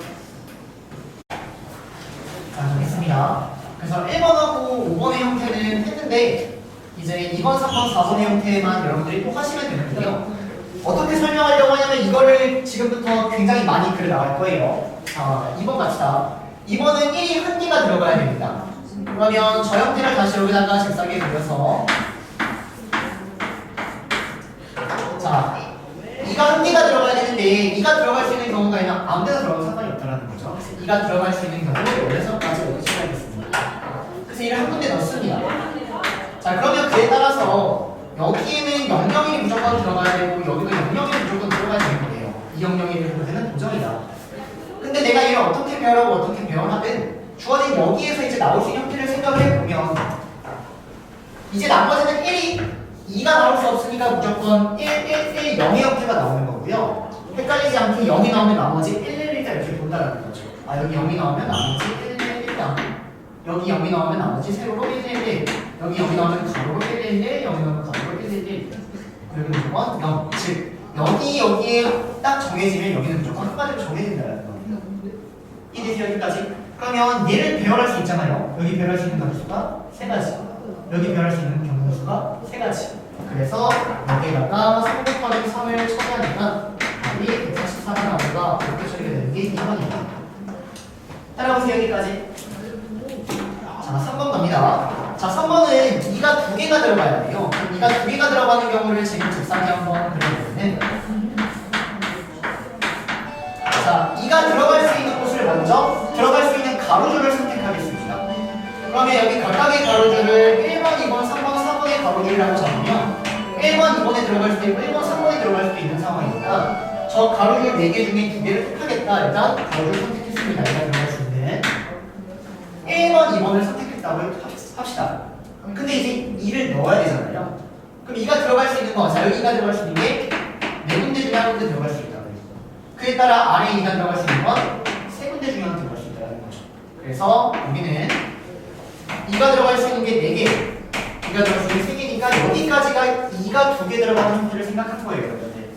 자, 정했습니다. 그래서 1번하고 5번의 형태는 했는데 이제 2번, 3번, 4번의 형태만 여러분들이 또 하시면 되는데요. 어떻게 설명하려고 하냐면 이거를 지금부터 굉장히 많이 글을 나갈 거예요. 자, 2번 갑시다. 2번은 1이 한 개가 들어가야 됩니다. 그러면 저 형태를 다시 여기다가 잽싸게 그려서 자, 2가 한 개가 들어가야 되는데 2가 들어갈 수 있는 경우가 아니라 아무 데나 들어가도 상관이 없다는 거죠. 2가 들어갈 수 있는 경우를 여기서까지 여기 써야겠습니다. 그래서 2를 한 군데 넣습니다. 자, 그러면 그에 따라서 여기에는 001이 무조건 들어가야 되고 여기도 001이 무조건 들어가야 되는 거예요. 200의 형태는 고정이다. 근데 내가 얘를 어떻게 배열하고 어떻게 배열하든 주어진 여기에서 이제 나올 수 있는 형태를 생각을 해보면 이제 나머지는 2가 나올 수 없으니까 무조건 0의 형태가 나오는 거고요. 헷갈리지 않게 0이 나오면 나머지 111자 이렇게 본다라는 거죠. 여기 0이 나오면 나머지 111자 여기 0이 나오면 나머지 세로로 111 여기 0이 나오면 가로로 111 여기 나오면 가로로 111 여기 무조건 0 즉 여기에 딱 정해지면 여기는 무조건 한 가지로 정해진다는 겁니다. 이해되세요 여기까지? 그러면 얘를 배열할 수 있잖아요. 여기 배열할 수 있는 경우수가 3가지 여기 배열할 수 있는 경우수가 3가지 그래서 여기다가 3 곱하기 3을 처리하니까 답이 144가 나오니까 이렇게 처리가 되는 게 2번입니다. 따라오세요 여기까지. 자 3번 갑니다. 자 3번은 2가 2개가 들어가야 돼요. 그럼 2가 2개가 들어가는 경우를 지금 잽싸게 한번 그려보면 자 2가 들어갈 수 있는 곳을 먼저 들어갈 수 있는 가로줄을 선택하겠습니다. 그러면 여기 각각의 가로줄을 1번, 2번, 3번, 4번의 가로줄이라고 잡으면 1번, 2번에 들어갈 수도 있고 1번, 3번에 들어갈 수도 있는 상황이니까 저 가로줄 4개 중에 2개를 택하겠다. 일단 가로줄 선택했습니다. 일단 들어갈 수 있는 1번, 2번을 선택했다고 합시다. 근데 이제 2를 넣어야 되잖아요. 그럼 2가 들어갈 수 있는 거, 자 여기 2가 들어갈 수 있는 게 4군데 중에 한 군데 들어갈 수 있다고 했어요. 그에 따라 아래 2가 들어갈 수 있는 건 3군데 중에 한 들어갈 수 있다는 거죠. 그래서 여기는 2가 들어갈 수 있는 게 4개 2가 들어갈 수 있는 게 3개니까 여기까지가 2가 2개 들어가는 형태를 생각한 거예요 여러분들.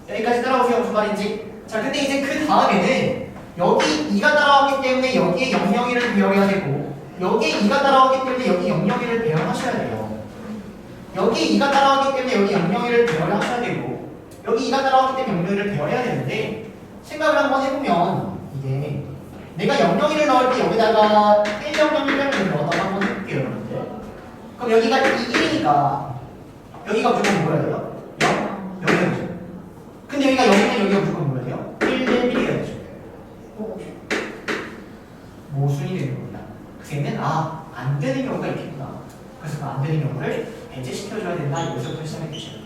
여기까지 따라오세요 무슨 말인지. 자 근데 이제 그 다음에는 여기 2가 따라오기 때문에 여기에 001을 배열해야 되고 여기에 2가 따라오기 때문에 여기 001을 배열하셔야 돼요. 여기 2가 따라오기 때문에 여기 001을 배열하셔야 되고 여기 2가 따라오기 때문에 001을 배열해야 되는데 생각을 한번 해보면 이게 내가 001을 넣을 때 여기다가 1001을 넣었다고 한번 해볼게요 여러분들. 그럼 여기가 1이니까 여기가 무조건 뭐야 돼요? 0? 여기가 되죠. 근데 여기가 0이면 여기가 무조건 뭐야 돼요? 1, 1이가 되죠. 모순이 되는 겁니다. 그새는 안 되는 경우가 있겠구나. 그래서 그 안 되는 경우를 배제시켜줘야 된다. 여기서부터 시작해 주셔야 돼요.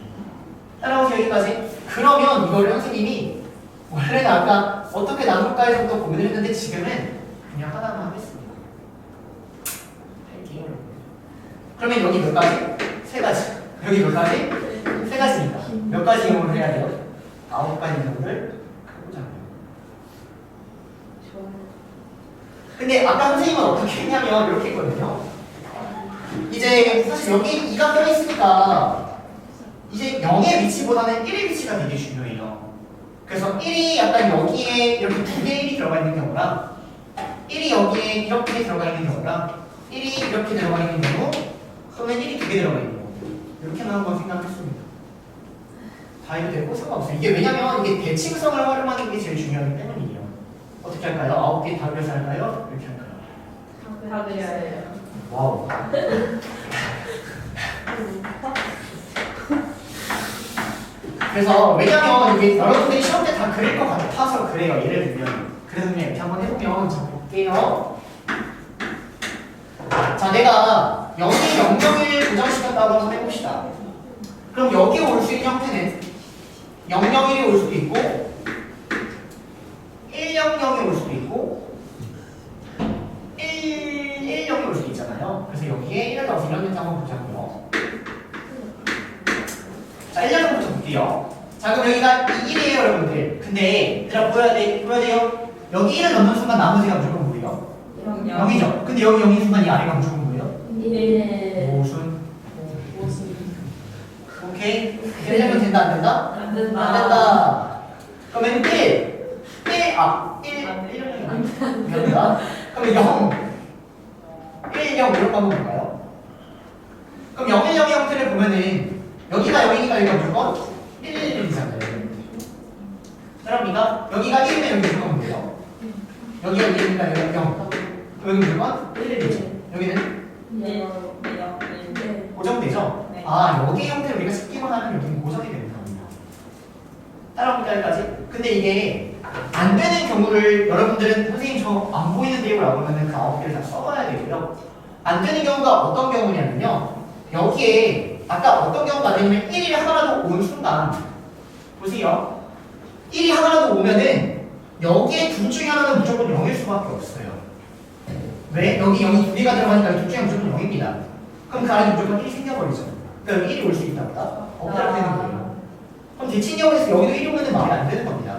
따라오세요 여기까지. 그러면 이걸 선생님이 원래는 아까 어떻게 나눌까에서부터 고민을 했는데 지금은 그냥 하나만 하겠습니다. 할게요. 그러면 여기 몇 가지? 3가지. 여기 몇 가지? 3가지니까 몇 가지 이용을 해야 돼요? 9가지 이용을 해보자고요. 근데 아까 선생님은 어떻게 했냐면 이렇게 했거든요. 이제 사실 여기 2가 껴있으니까 이제 0의 위치보다는 1의 위치가 되게 중요해요. 그래서 1이 약간 여기에 이렇게 두 개의 1이 들어가 있는 경우랑 1이 여기에 이렇게 들어가 있는 경우랑 1이 이렇게 들어가 있는 경우 또는 1이 두 개 들어가 있는 경우 이렇게만 한번 생각했습니다. 다 해도 되고 상관없어요. 이게 왜냐면 이게 대칭성을 활용하는 게 제일 중요하기 때문이에요. 어떻게 할까요? 9개 다 그려서 할까요? 이렇게 할까요? 다 그려요. 와우. 그래서 왜냐면 이게 여러분들이 시험 때 다 그릴 것 같아서 그래요. 예를 들면 그래서 그냥 이렇게 한번 해보면 자 볼게요. 자 내가 여기 001 고정시켰다고 한번 해봅시다. 그럼 여기 올 수 있는 형태는 001이 올 수도 있고 100이 올 수도 있고 110이 올 수도 있잖아요. 그래서 여기에 1을 넣어서 이런 현상 한번 보자고요. 자 1년부터 볼게요. 자 그럼 여기가 1이에요 여러분들. 근데 얘들아 보여야 돼요. 여기 1을 넣는 순간 나머지가 무조건 뭐예요? 0이죠. 근데 여기 0인 순간 이 아래가 무조건 뭐예요? 1. 모순. 오케이. 이렇게 하면 된다 안 된다? 안 된다. 안 된다. 그러면 1 미안합니다. 그럼 0 1, 0 이런 거 한번 볼까요? 그럼 0, 1, 0의 형태를 보면은 여기가 0이니까 여기가 무조건 1, 1, 1이잖아요. 따라합니까? 여기가 1이면 여기 무조건 뭐예요? 여기가 1이니까 여기가 0. 여기 무조건 1, 1이죠. 여기는 고정되죠? 네. 아, 여기 형태를 우리가 씹기만 하면 여기는 고정이 되는 겁니다. 따라합니까, 여기까지? 근데 이게 안 되는 경우를 여러분들은 선생님 저 안 보이는데요? 라고 하면 그 9개를 다 써봐야 되고요. 안 되는 경우가 어떤 경우냐면요. 여기에 아까 어떤 경우가 되냐면 1이 하나라도 온 순간 보세요. 1이 하나라도 오면은 여기에 둘 중에 하나는 무조건 0일 수밖에 없어요. 왜? 여기 0이 두 개가 들어가니까 둘 중에 무조건 0입니다. 그럼 그 안에 무조건 1이 생겨버리죠. 그러니까 여기 1이 올 수 있다 보다 없다고 되는 거예요. 그럼 대칭 경우에서 여기도 1이 오면 말이 안 되는 겁니다.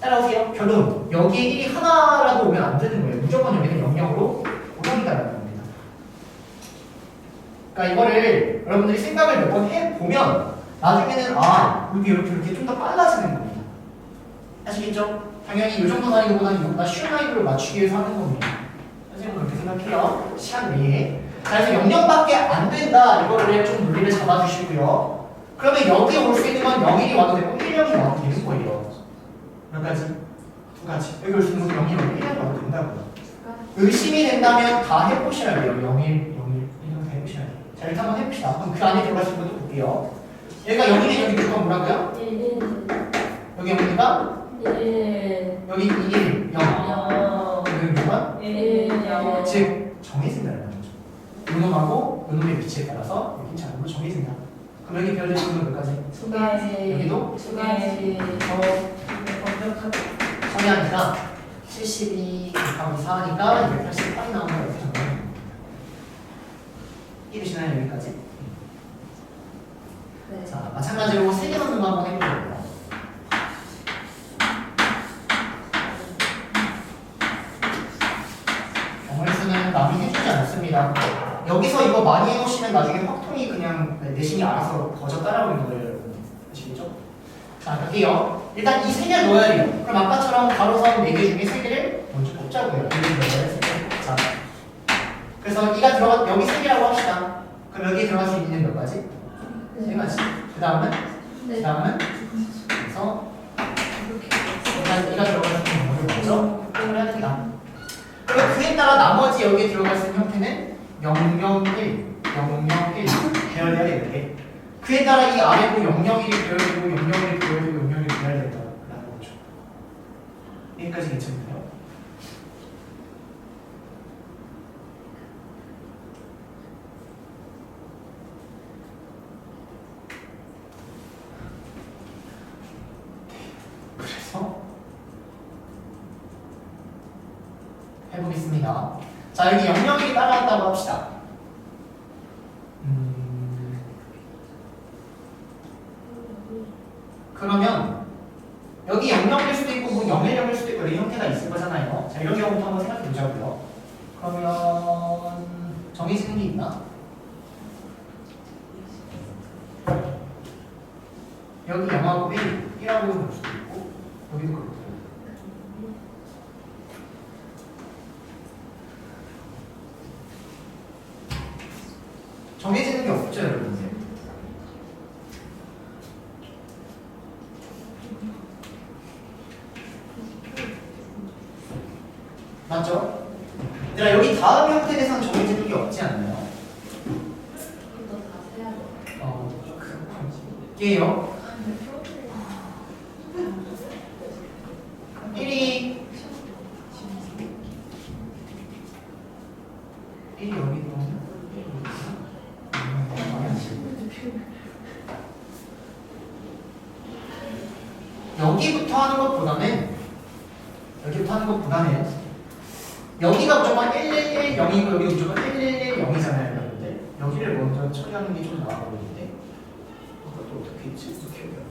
따라오세요. 결론 여기에 1이 하나라도 오면 안 되는 거예요. 무조건 여기는 0으로 고정이다라는 겁니다. 그러니까 이거를 여러분들이 생각을 몇 번 해보면 나중에는 아 여기 이렇게 좀 더 빨라지는 겁니다. 아시겠죠? 당연히 이 정도 난이도보다는 이거보다 쉬운 난이도를 맞추기 위해서 하는 겁니다. 선생님은 그렇게 생각해요. 시간 외에. 자, 그래서 0밖에 안 된다. 이거를 좀 논리를 잡아주시고요. 그러면 여기에 올 수 있는 건 0일이 와도 되고 1년이 와도 되는 거예요. 몇 가지? 두 가지. 여기 올 수 있는 건 0이 와도 1년이 와도 된다고요. 의심이 된다면 다 해보셔야 돼요. 0일, 1년 다 해보셔야 돼요. 자, 이렇게 한번 해봅시다. 그럼 그 안에 들어가신 것도 볼게요. 얘가 0일이 여기 무조건 뭐라고요? 여기 0이니까 여기 1, 0. 여기 무조건 즉 정해진다는 거죠. 요놈하고 요놈의 위치에 따라서 여기 자동으로 정해진다. 그럼 여기 별을 지우면 몇 가지? 두 가지. 여기도? 두 가지. 처리하니까 72 곱하기 4니까 288이 나오는 거 이렇게 정리해요. 이해되시나요? 여기까지? 네. 자, 마찬가지로 세개 넣는 거 한번 해보려고요. 경우수는 남이 해주지 않습니다. 여기서 이거 많이 해놓으시면 나중에 확통이 그냥 내신이 알아서 거저 따라오는 거예요, 여러분. 아시겠죠? 자, 갈게요. 일단 이 세 개를 넣어야 돼요. 그럼 아까처럼 가로선 4개 중에 3개를 먼저 뽑자고요. 자, 그래서 이가 들어가 여기 3개라고 합시다. 그럼 여기 들어갈 수 있는 몇 가지? 3가지. 그 다음은? 그 다음은? 그래서 일단 이가 들어갈 수 있는 경우를 먼저 뽑아야 된다. 그럼 그에 따라 나머지 여기에 들어갈 수 있는 형태는 001, 001 배열돼야 되는데 그에 따라 이 아래도 001이 배열되고 001이 배열되고 001이 배열된다라는 거죠. 여기까지 괜찮나요? 그래서 해보겠습니다. 자, 여기 001이 따라왔다고 합시다. 그러면 여기 00일 수도 있고 뭐 010일 수도 있고 이런 형태가 있을 거잖아요. 자, 이런 경우부터 한번 생각해 보자고요. 그러면 정해지는 게 있나? 여기 0하고 1이라고 볼 수도 있고 여기도 그렇고 정해지는 게 없죠 여러분들. 맞죠? 얘들아 여기 다음 형태에 대해서는 정해지는 게 없지 않나요? 이거 다 세야 돼. 이게요 1이 여기 있고 여기부터 하는 것보다는 여기가 무조건 111 0이고 여기 무조건 111 0이잖아요 여러분들. 여기를 먼저 처리하는 게 좀 나아 보이는데 아까 또 어떻게 했지? 기억이 안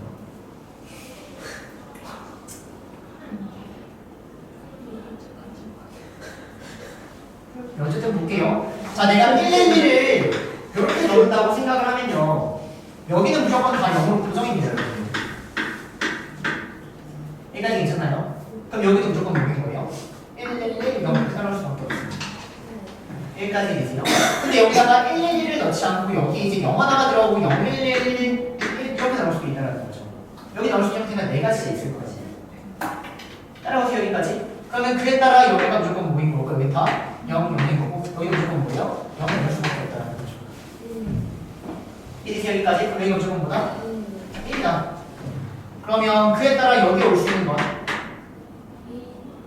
나. 어쨌든 볼게요. 자, 내가 111을 이렇게 넣는다고 생각을 하면요 여기는 무조건 다 0으로 고정입니다 여러분. 여기까지 괜찮나요? 그럼 여기도 무조건 0인 거예요. 111 0 이렇게 따라올 수밖에 없습니다. 여기까지 되세요. 근데 여기다가 111을 넣지 않고 여기 이제 0 하나가 들어오고 011 이렇게 나올 수도 있다는 거죠. 여기 나올 수 있는 형태가 4가지가 있을 거지. 따라오세요 여기까지. 그러면 그에 따라 여기가 무조건 뭐인 거고 여기 다 0, 0인 거고 여기가 무조건 뭐예요? 0을 넣을 수밖에 없다는 거죠. 이리세요 여기까지. 그럼 여기가 무조건 뭐다? 1이다. 그러면 그에 따라 여기 올 수 있는 건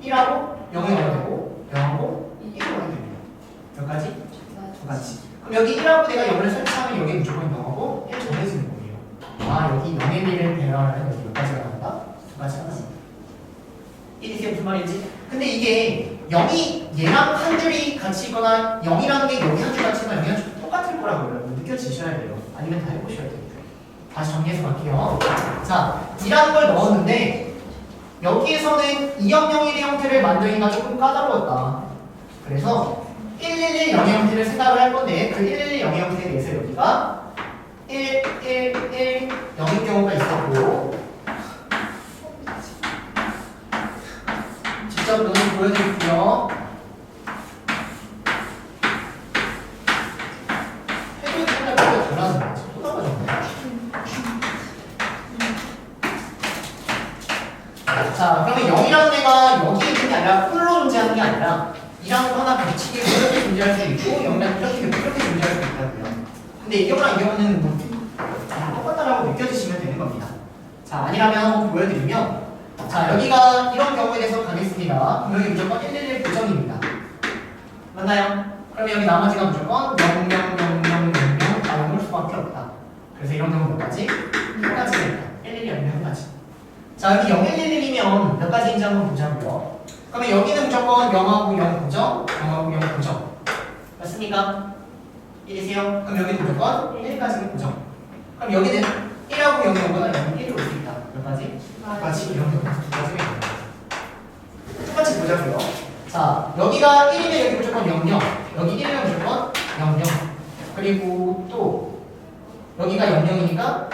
1하고 0이 와야 되고 0하고 1이 와야 됩니다. 몇 가지? 두 가지. 그럼 여기 1하고 내가 0을 설치하면 여기 무조건 0하고 1 정해지는 거예요. 아 여기 0의 1을 배열하면 여기 몇 가지가 나온다? 두 가지가 나온다. 이게 무슨 말인지? 근데 이게 0이 얘랑 한 줄이 같이 있거나 0이라는 게 여기 한 줄 같이 있거나 여기 한 줄 똑같을 거라고 여러분 느껴지셔야 돼요. 아니면 다 해보셔야 돼요. 다시 정리해서 갈게요. 자, 2라는 걸 넣었는데 여기에서는 20011의 형태를 만들기가 조금 까다로웠다. 그래서 111 0의 형태를 생각을 할 건데 그 111 0의 형태에 대해서 여기가 1, 1, 1, 0인 경우가 있었고 직접 눈을 보여드릴게요. 해도 생각보다 달라진 거지. 또 나가졌네. 자, 그러면 0이라는 애가 여기에 있는 게 아니라 홀로 존재하는 게 아니라 2라는 거 하나 겹치게 이렇게 존재할 수 있고 0이랑 이렇게 존재할 수 있다고요. 근데 이 경우랑 이 경우는 뭐 똑같다라고 느껴지시면 되는 겁니다. 자, 아니라면 한번 보여드리면 자, 여기가 이런 경우에 대해서 가겠습니다. 그럼 여기 무조건 111 고정입니다. 맞나요? 그럼 여기 나머지가 무조건 0, 0, 0, 0, 0, 0 다 0일 수밖에 없다. 그래서 이런 경우 몇 가지? 한 가지입니다. 111 0이 한 가지. 자, 여기 0111이면 몇 가지인지 한번 보자고요. 그러면 여기는 무조건 0하고 0 고정, 0하고 0 고정. 맞습니까? 1이세요? 그럼 여기는 무조건 1까지는 고정. 그럼 여기는 1하고 0이 오거나 0이 1이 올 수 있다. 몇 가지? 두 가지, 이런 경우 두 가지가 있다. 똑같이 보자고요. 자, 여기가 1이면 여기 무조건 0, 0. 여기 1이면 무조건 0, 0. 그리고 또 여기가 0, 0이니까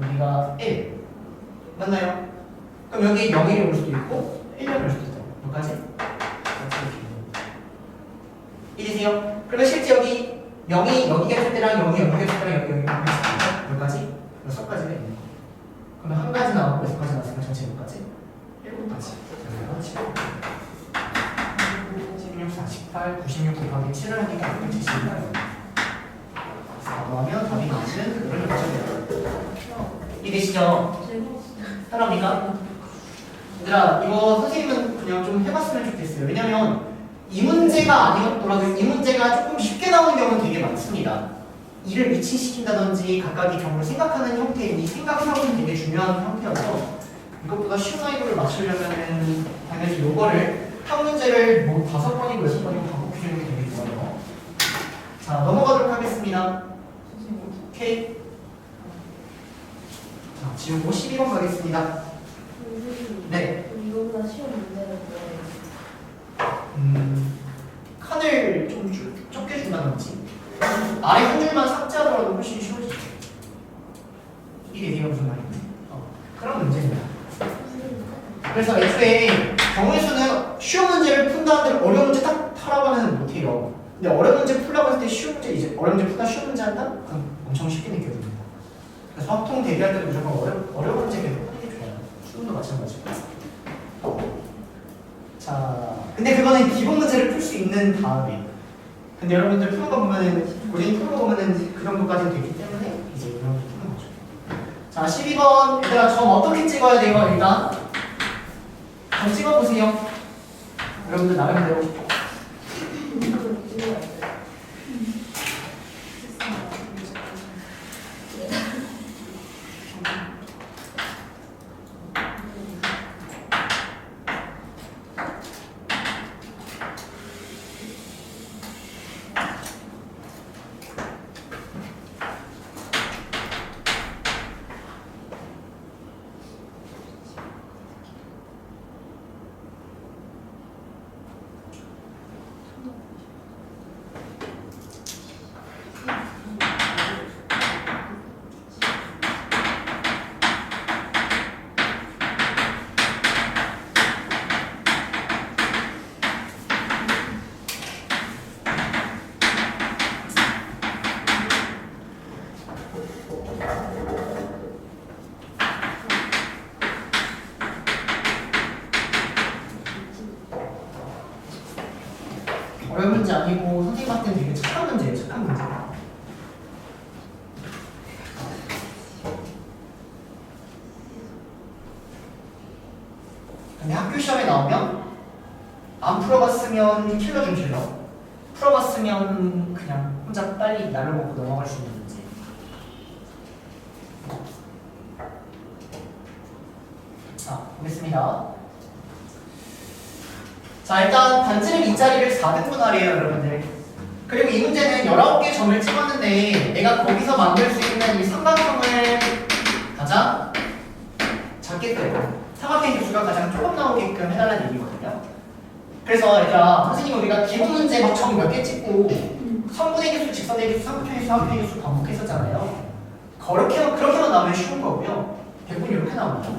여기가 1. 맞나요? 그럼 여기 0, 1이 올 수도 있고 1, 0이 올 수도 있다. 몇 가지? 1이세요? 그러면 실제 여기 0이 여기가 있을 때랑 0이 여기가 있을 때랑 여기가 있을 때랑 몇 가지? 6가지가 있는 거. 그러면 한 가지 나오고 6가지 나왔으면 전체 몇 가지? 7가지. 16, 48, 96 곱하기 7을 하니까 678. 4 더하면 답이 나오는 그거를 맞춰야 이해되시죠? 사람이니까? 얘들아, 이거 선생님은 그냥 좀 해봤으면 좋겠어요. 왜냐면 이 문제가 아니었더라도 이 문제가 조금 쉽게 나오는 경우는 되게 많습니다. 이를 미치시킨다든지 각각의 경우를 생각하는 형태, 이 생각하고는 되게 중요한 형태여서 이것보다 쉬운 아이돌을 맞추려면 당연히 요거를 한 문제를 뭐 5번이고 6번이고 반복해주는 게 되게 좋아요. 자, 넘어가도록 하겠습니다. 오케이. 자, 지금 52번 가겠습니다. 네. 이거보다 쉬운 문제는 뭐예요? 칸을 좀 좁게 준다는 나왔지. 아래 한 줄만 삭제하더라도 훨씬 쉬워지죠. 이게 네가 무슨 말이야? 그런 문제입니다. 그래서 애초에 경우의 수는 쉬운 문제를 푼다는데 어려운 문제 딱 하라고 하면 못해요. 근데 어려운 문제 풀라고 했을 때 쉬운 문제 이제 어려운 문제 푸다 쉬운 문제 한다? 그럼 엄청 쉽게 느껴집니다. 그래서 확통 대비할 때도 무조건 어려운 문제 계속 하는 게 좋아요. 쉬운 도 마찬가지고. 자, 근데 그거는 기본 문제를 풀 수 있는 다음에. 근데 여러분들 푸는 거 보면은 고진이 푸는 거 보면은 그 정도까지는 되기 때문에 이제 이런 거 푸는 거죠. 자, 12번 얘들아 점 어떻게 찍어야 돼요? 일단 점 찍어보세요. 여러분들 나름대로. 어려운 문제 아니고 선생님한테는 되게 착한 문제예요. 착한 문제. 근데 학교 시험에 나오면 안 풀어봤으면 킬러 중 킬러, 풀어봤으면 그냥 혼자 빨리 날로 먹고 넘어갈 수 있는 문제. 자, 보겠습니다. 자, 일단 반지름 이 자리를 4등분하래요, 여러분들. 그리고 이 문제는 19개 점을 찍었는데 내가 거기서 만들 수 있는 이 삼각형을 가장 작게 빼요. 삼각형 개수가 가장 조금 나오게끔 해달라는 얘기거든요. 그래서 얘들아, 선생님 우리가 기본 문제 막 점 몇 개 찍고 선분의 개수, 직선의 개수, 삼각형의 개수, 사각형의 개수 반복했었잖아요. 그렇게만 나오면 쉬운 거고요. 대부분 이렇게 나옵니다.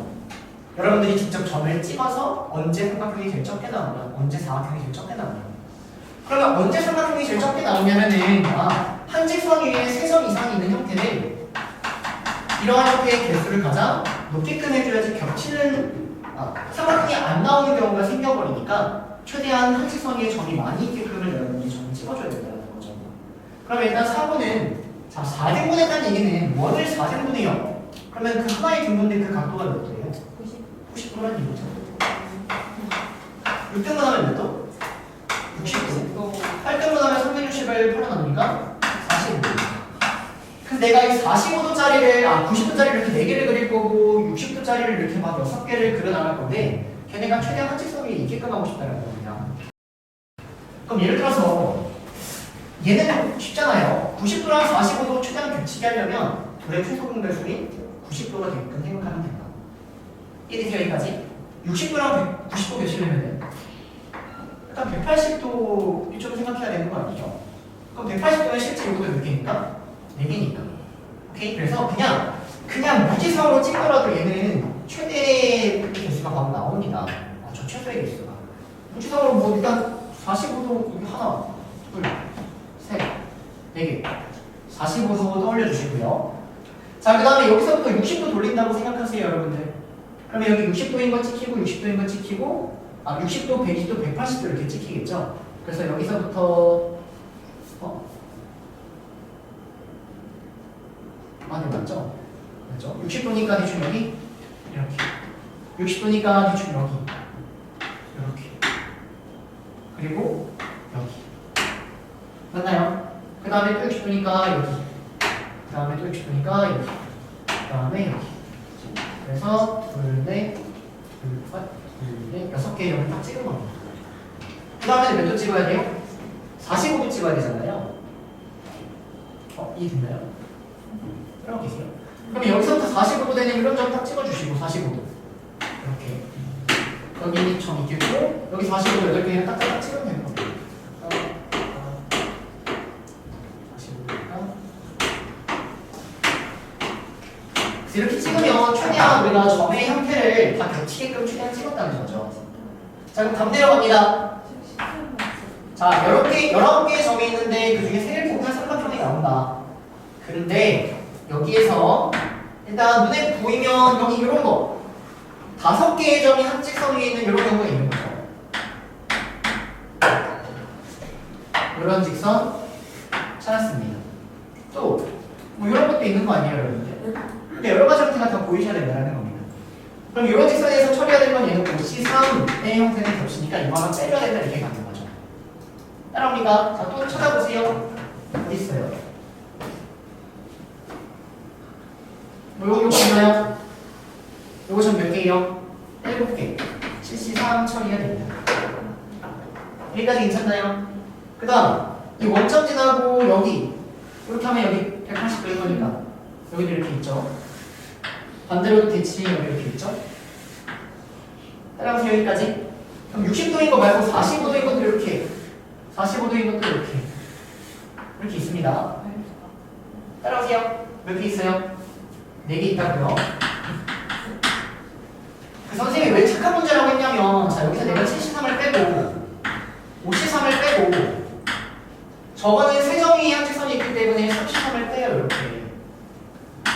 여러분들이 직접 점을 찍어서 언제 삼각형이 제일 적게 나오냐, 언제 사각형이 제일 적게 나오냐. 그러면 언제 삼각형이 제일 적게 나오냐면은 한 직선 위에 3점 이상이 있는 형태를 이러한 형태의 개수를 가장 높게끔 해줘야지 겹치는 삼각형이 안 나오는 경우가 생겨버리니까 최대한 한 직선 위에 점이 많이 있게끔 여러분들이 점을 찍어줘야 된다는 거죠. 그럼 일단 4분은 자 4등분했다는 얘기는 원을 4등분해요. 그러면 그 하나의 등분된 그 각도가 몇 도예요? 90도라는 얘기죠. 6등분 하면 몇 도? 60도. 8등분 하면 360을 8로 나누니까 45도. 근데 내가 이 45도짜리를 90도짜리를 이렇게 4개를 그릴 거고 60도짜리를 이렇게 막 6개를 그려 나갈 건데 걔네가 최대한 한 직선이 있게끔 하고 싶다는 겁니다. 그럼 예를 들어서 얘는 쉽잖아요. 90도랑 45도 최대한 겹치게 하려면 둘의 최소 공배수인 90도가 되게끔 생각하면 된다. 이해되세요? 여기까지? 60도랑 90도 겹치려면 일단 180도 이쪽을 생각해야 되는 거 아니죠? 그럼 180도는 실제 요구가 몇 개니까? 4개니까. 오케이? 그래서 그냥 무지성으로 찍더라도 얘는 최대 개수가 바로 나옵니다. 저 최소의 개수가. 무지성으로 뭐 일단 45도 여기 하나, 둘, 셋, 4개. 45도 떠올려 주시고요. 자, 그 다음에 여기서부터 60도 돌린다고 생각하세요, 여러분들. 그러면 여기 60도인 거 찍히고 60도인 거 찍히고 60도, 120도, 180도 이렇게 찍히겠죠? 그래서 여기서부터 맞죠? 맞죠? 60도니까 대충 여기 이렇게 60도니까 대충 여기 이렇게 그리고 여기 맞나요? 그 다음에 또 60도니까 여기 그 다음에 또 60도니까 여기 그 다음에 여기 그래서 둘, 넷, 둘, 넷, 6개 점을 딱 찍은 겁니다. 그 다음에 몇 도 찍어야 돼요? 45도 찍어야 되잖아요. 이해됐나요? 이렇게 계세요. 그럼 여기서부터 45도 되는 이런 점 딱 찍어주시고 45도 이렇게 여기 점 있겠고 여기 45도 8개를 딱딱 찍으면 되는 겁니다. 이렇게 찍으면 최대한 우리가 점의 형태를 다 겹치게끔 최대한 찍었다는 거죠. 자, 그럼 답 내려갑니다. 자, 19개의 점이 있는데 그 중에 3개를 곱하면 삼각형이 나온다. 그런데 여기에서 일단 눈에 보이면 여기 이런 거 5개의 점이 한 직선 위에 있는 이런 경우가 있는 거죠. 이런 직선 찾았습니다. 또 뭐 이런 것도 있는 거 아니에요, 여러분들? 근데 여러 가지 형태가 다 보이셔야 된다는 겁니다. 그럼 이런 직선에서 처리해야 될 건 얘는 OC3의 형태는 겹치니까 이거 하나 빼줘야 된다 이렇게 가는 거죠. 따라옵니까? 자, 또 찾아보세요. 어디 있어요? 뭐 요거 있나요? 요거 전 몇 개예요? 7개. 7C3 처리해야 됩니다. 여기까지 괜찮나요? 그 다음 이 원점 지나고 여기 이렇게 하면 여기 180 그릴 거니까 여기도 이렇게 있죠. 반대로 대칭이 여기 이렇게 있죠. 따라오세요. 여기까지. 그럼 60도인 거 말고 45도인 것도 이렇게 45도인 것도 이렇게 있습니다. 따라오세요. 몇 개 있어요? 4개 있다고요. 그 선생님이 왜 착한 문제라고 했냐면 자 여기서 내가 73을 빼고 53을 빼고 저거는 세점이 한 직선이 있기 때문에 33을 빼요. 이렇게.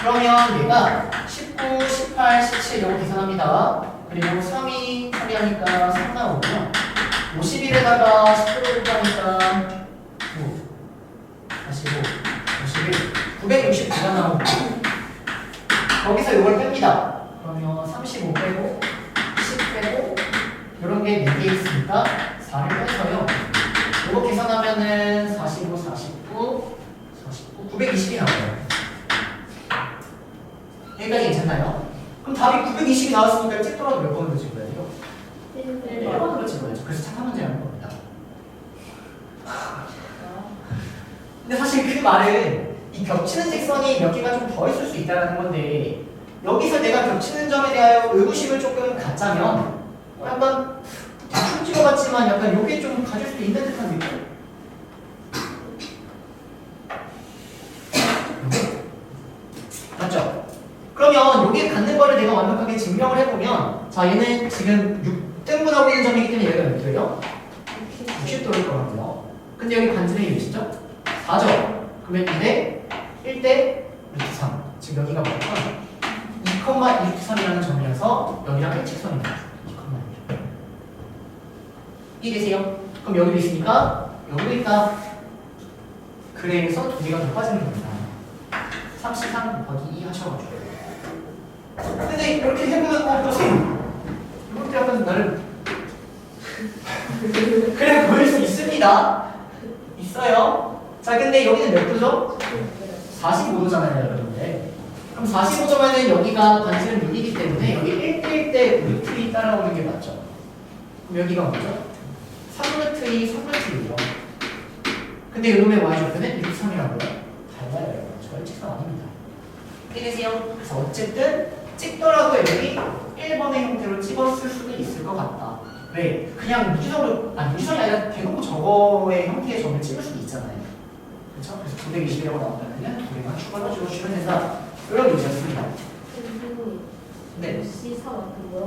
그러면 얘가 19, 18, 17 이거 계산합니다. 그리고 3이 처리하니까 3 나오고요. 51에다가 10%를 곱하니까 9, 45, 51, 969가 나오고 거기서 이걸 뺍니다. 그러면 35 빼고 10 빼고 이런 게 4개 있으니까 4를 빼서요. 이거 계산하면은 45, 49, 920이 나와요. 여기까지 괜찮나요? 그럼 답이 920이 나왔으니까 찍더라도 몇 번을 그친 거예요? 1번을 그친 거예요. 그래서 착한 문제라는 겁니다. 근데 사실 그 말은 이 겹치는 직선이 몇 개가 좀 더 있을 수 있다는 건데 여기서 내가 겹치는 점에 대하여 의구심을 조금 갖자면 약간 대충 찍어봤지만 약간 요게 좀 가질 수 있는 듯한 느낌? 맞죠? 그러면 여기에 갖는 거를 내가 완벽하게 증명을 해보면 자 얘는 지금 6등분하고 있는 점이기 때문에 얘가 몇 도예요? 60도일 거라고요. 근데 여기 반지름이 몇이죠? 4죠? 그러면 2대 1대 루트 3 지금 여기가 뭐냐면 2,193이라는 점이라서 여기랑 일직선입니다. 2,1 이해되세요? 그럼 여기도 있으니까 여기도 있다. 그래서 2개가 더 빠지는 겁니다. 33 곱하기 2 하셔가지고 근데 이렇게 해보면 선생님 이것도 약간 나를 그래 보일 수 있습니다. 있어요. 자 근데 여기는 몇 도죠? 45도잖아요 여러분들. 그럼 45도면은 여기가 반지름 6이기 때문에 여기 1대1 대 루트 2 따라오는 게 맞죠? 그럼 여기가 뭐죠? 3루트 2, 3루트 2요. 근데 이놈의 y좌표는 1, 3이라고요? 달라요 여러분. 저 일직선 아닙니다. 이해되세요? 그래서 어쨌든 찍더라도 여기 1번의 형태로 찍었을 수도 있을 것 같다. 왜? 그냥 무지성으로, 무지성이 아니라 대놓고 저거의 형태의 점을 찍을 수도 있잖아요. 그렇죠? 그래서 920이라고 나오면 그냥 2개만 추가로 찍어주시면 된다. 이런 의지였습니다. 선생님, 네. C4 같은 거요?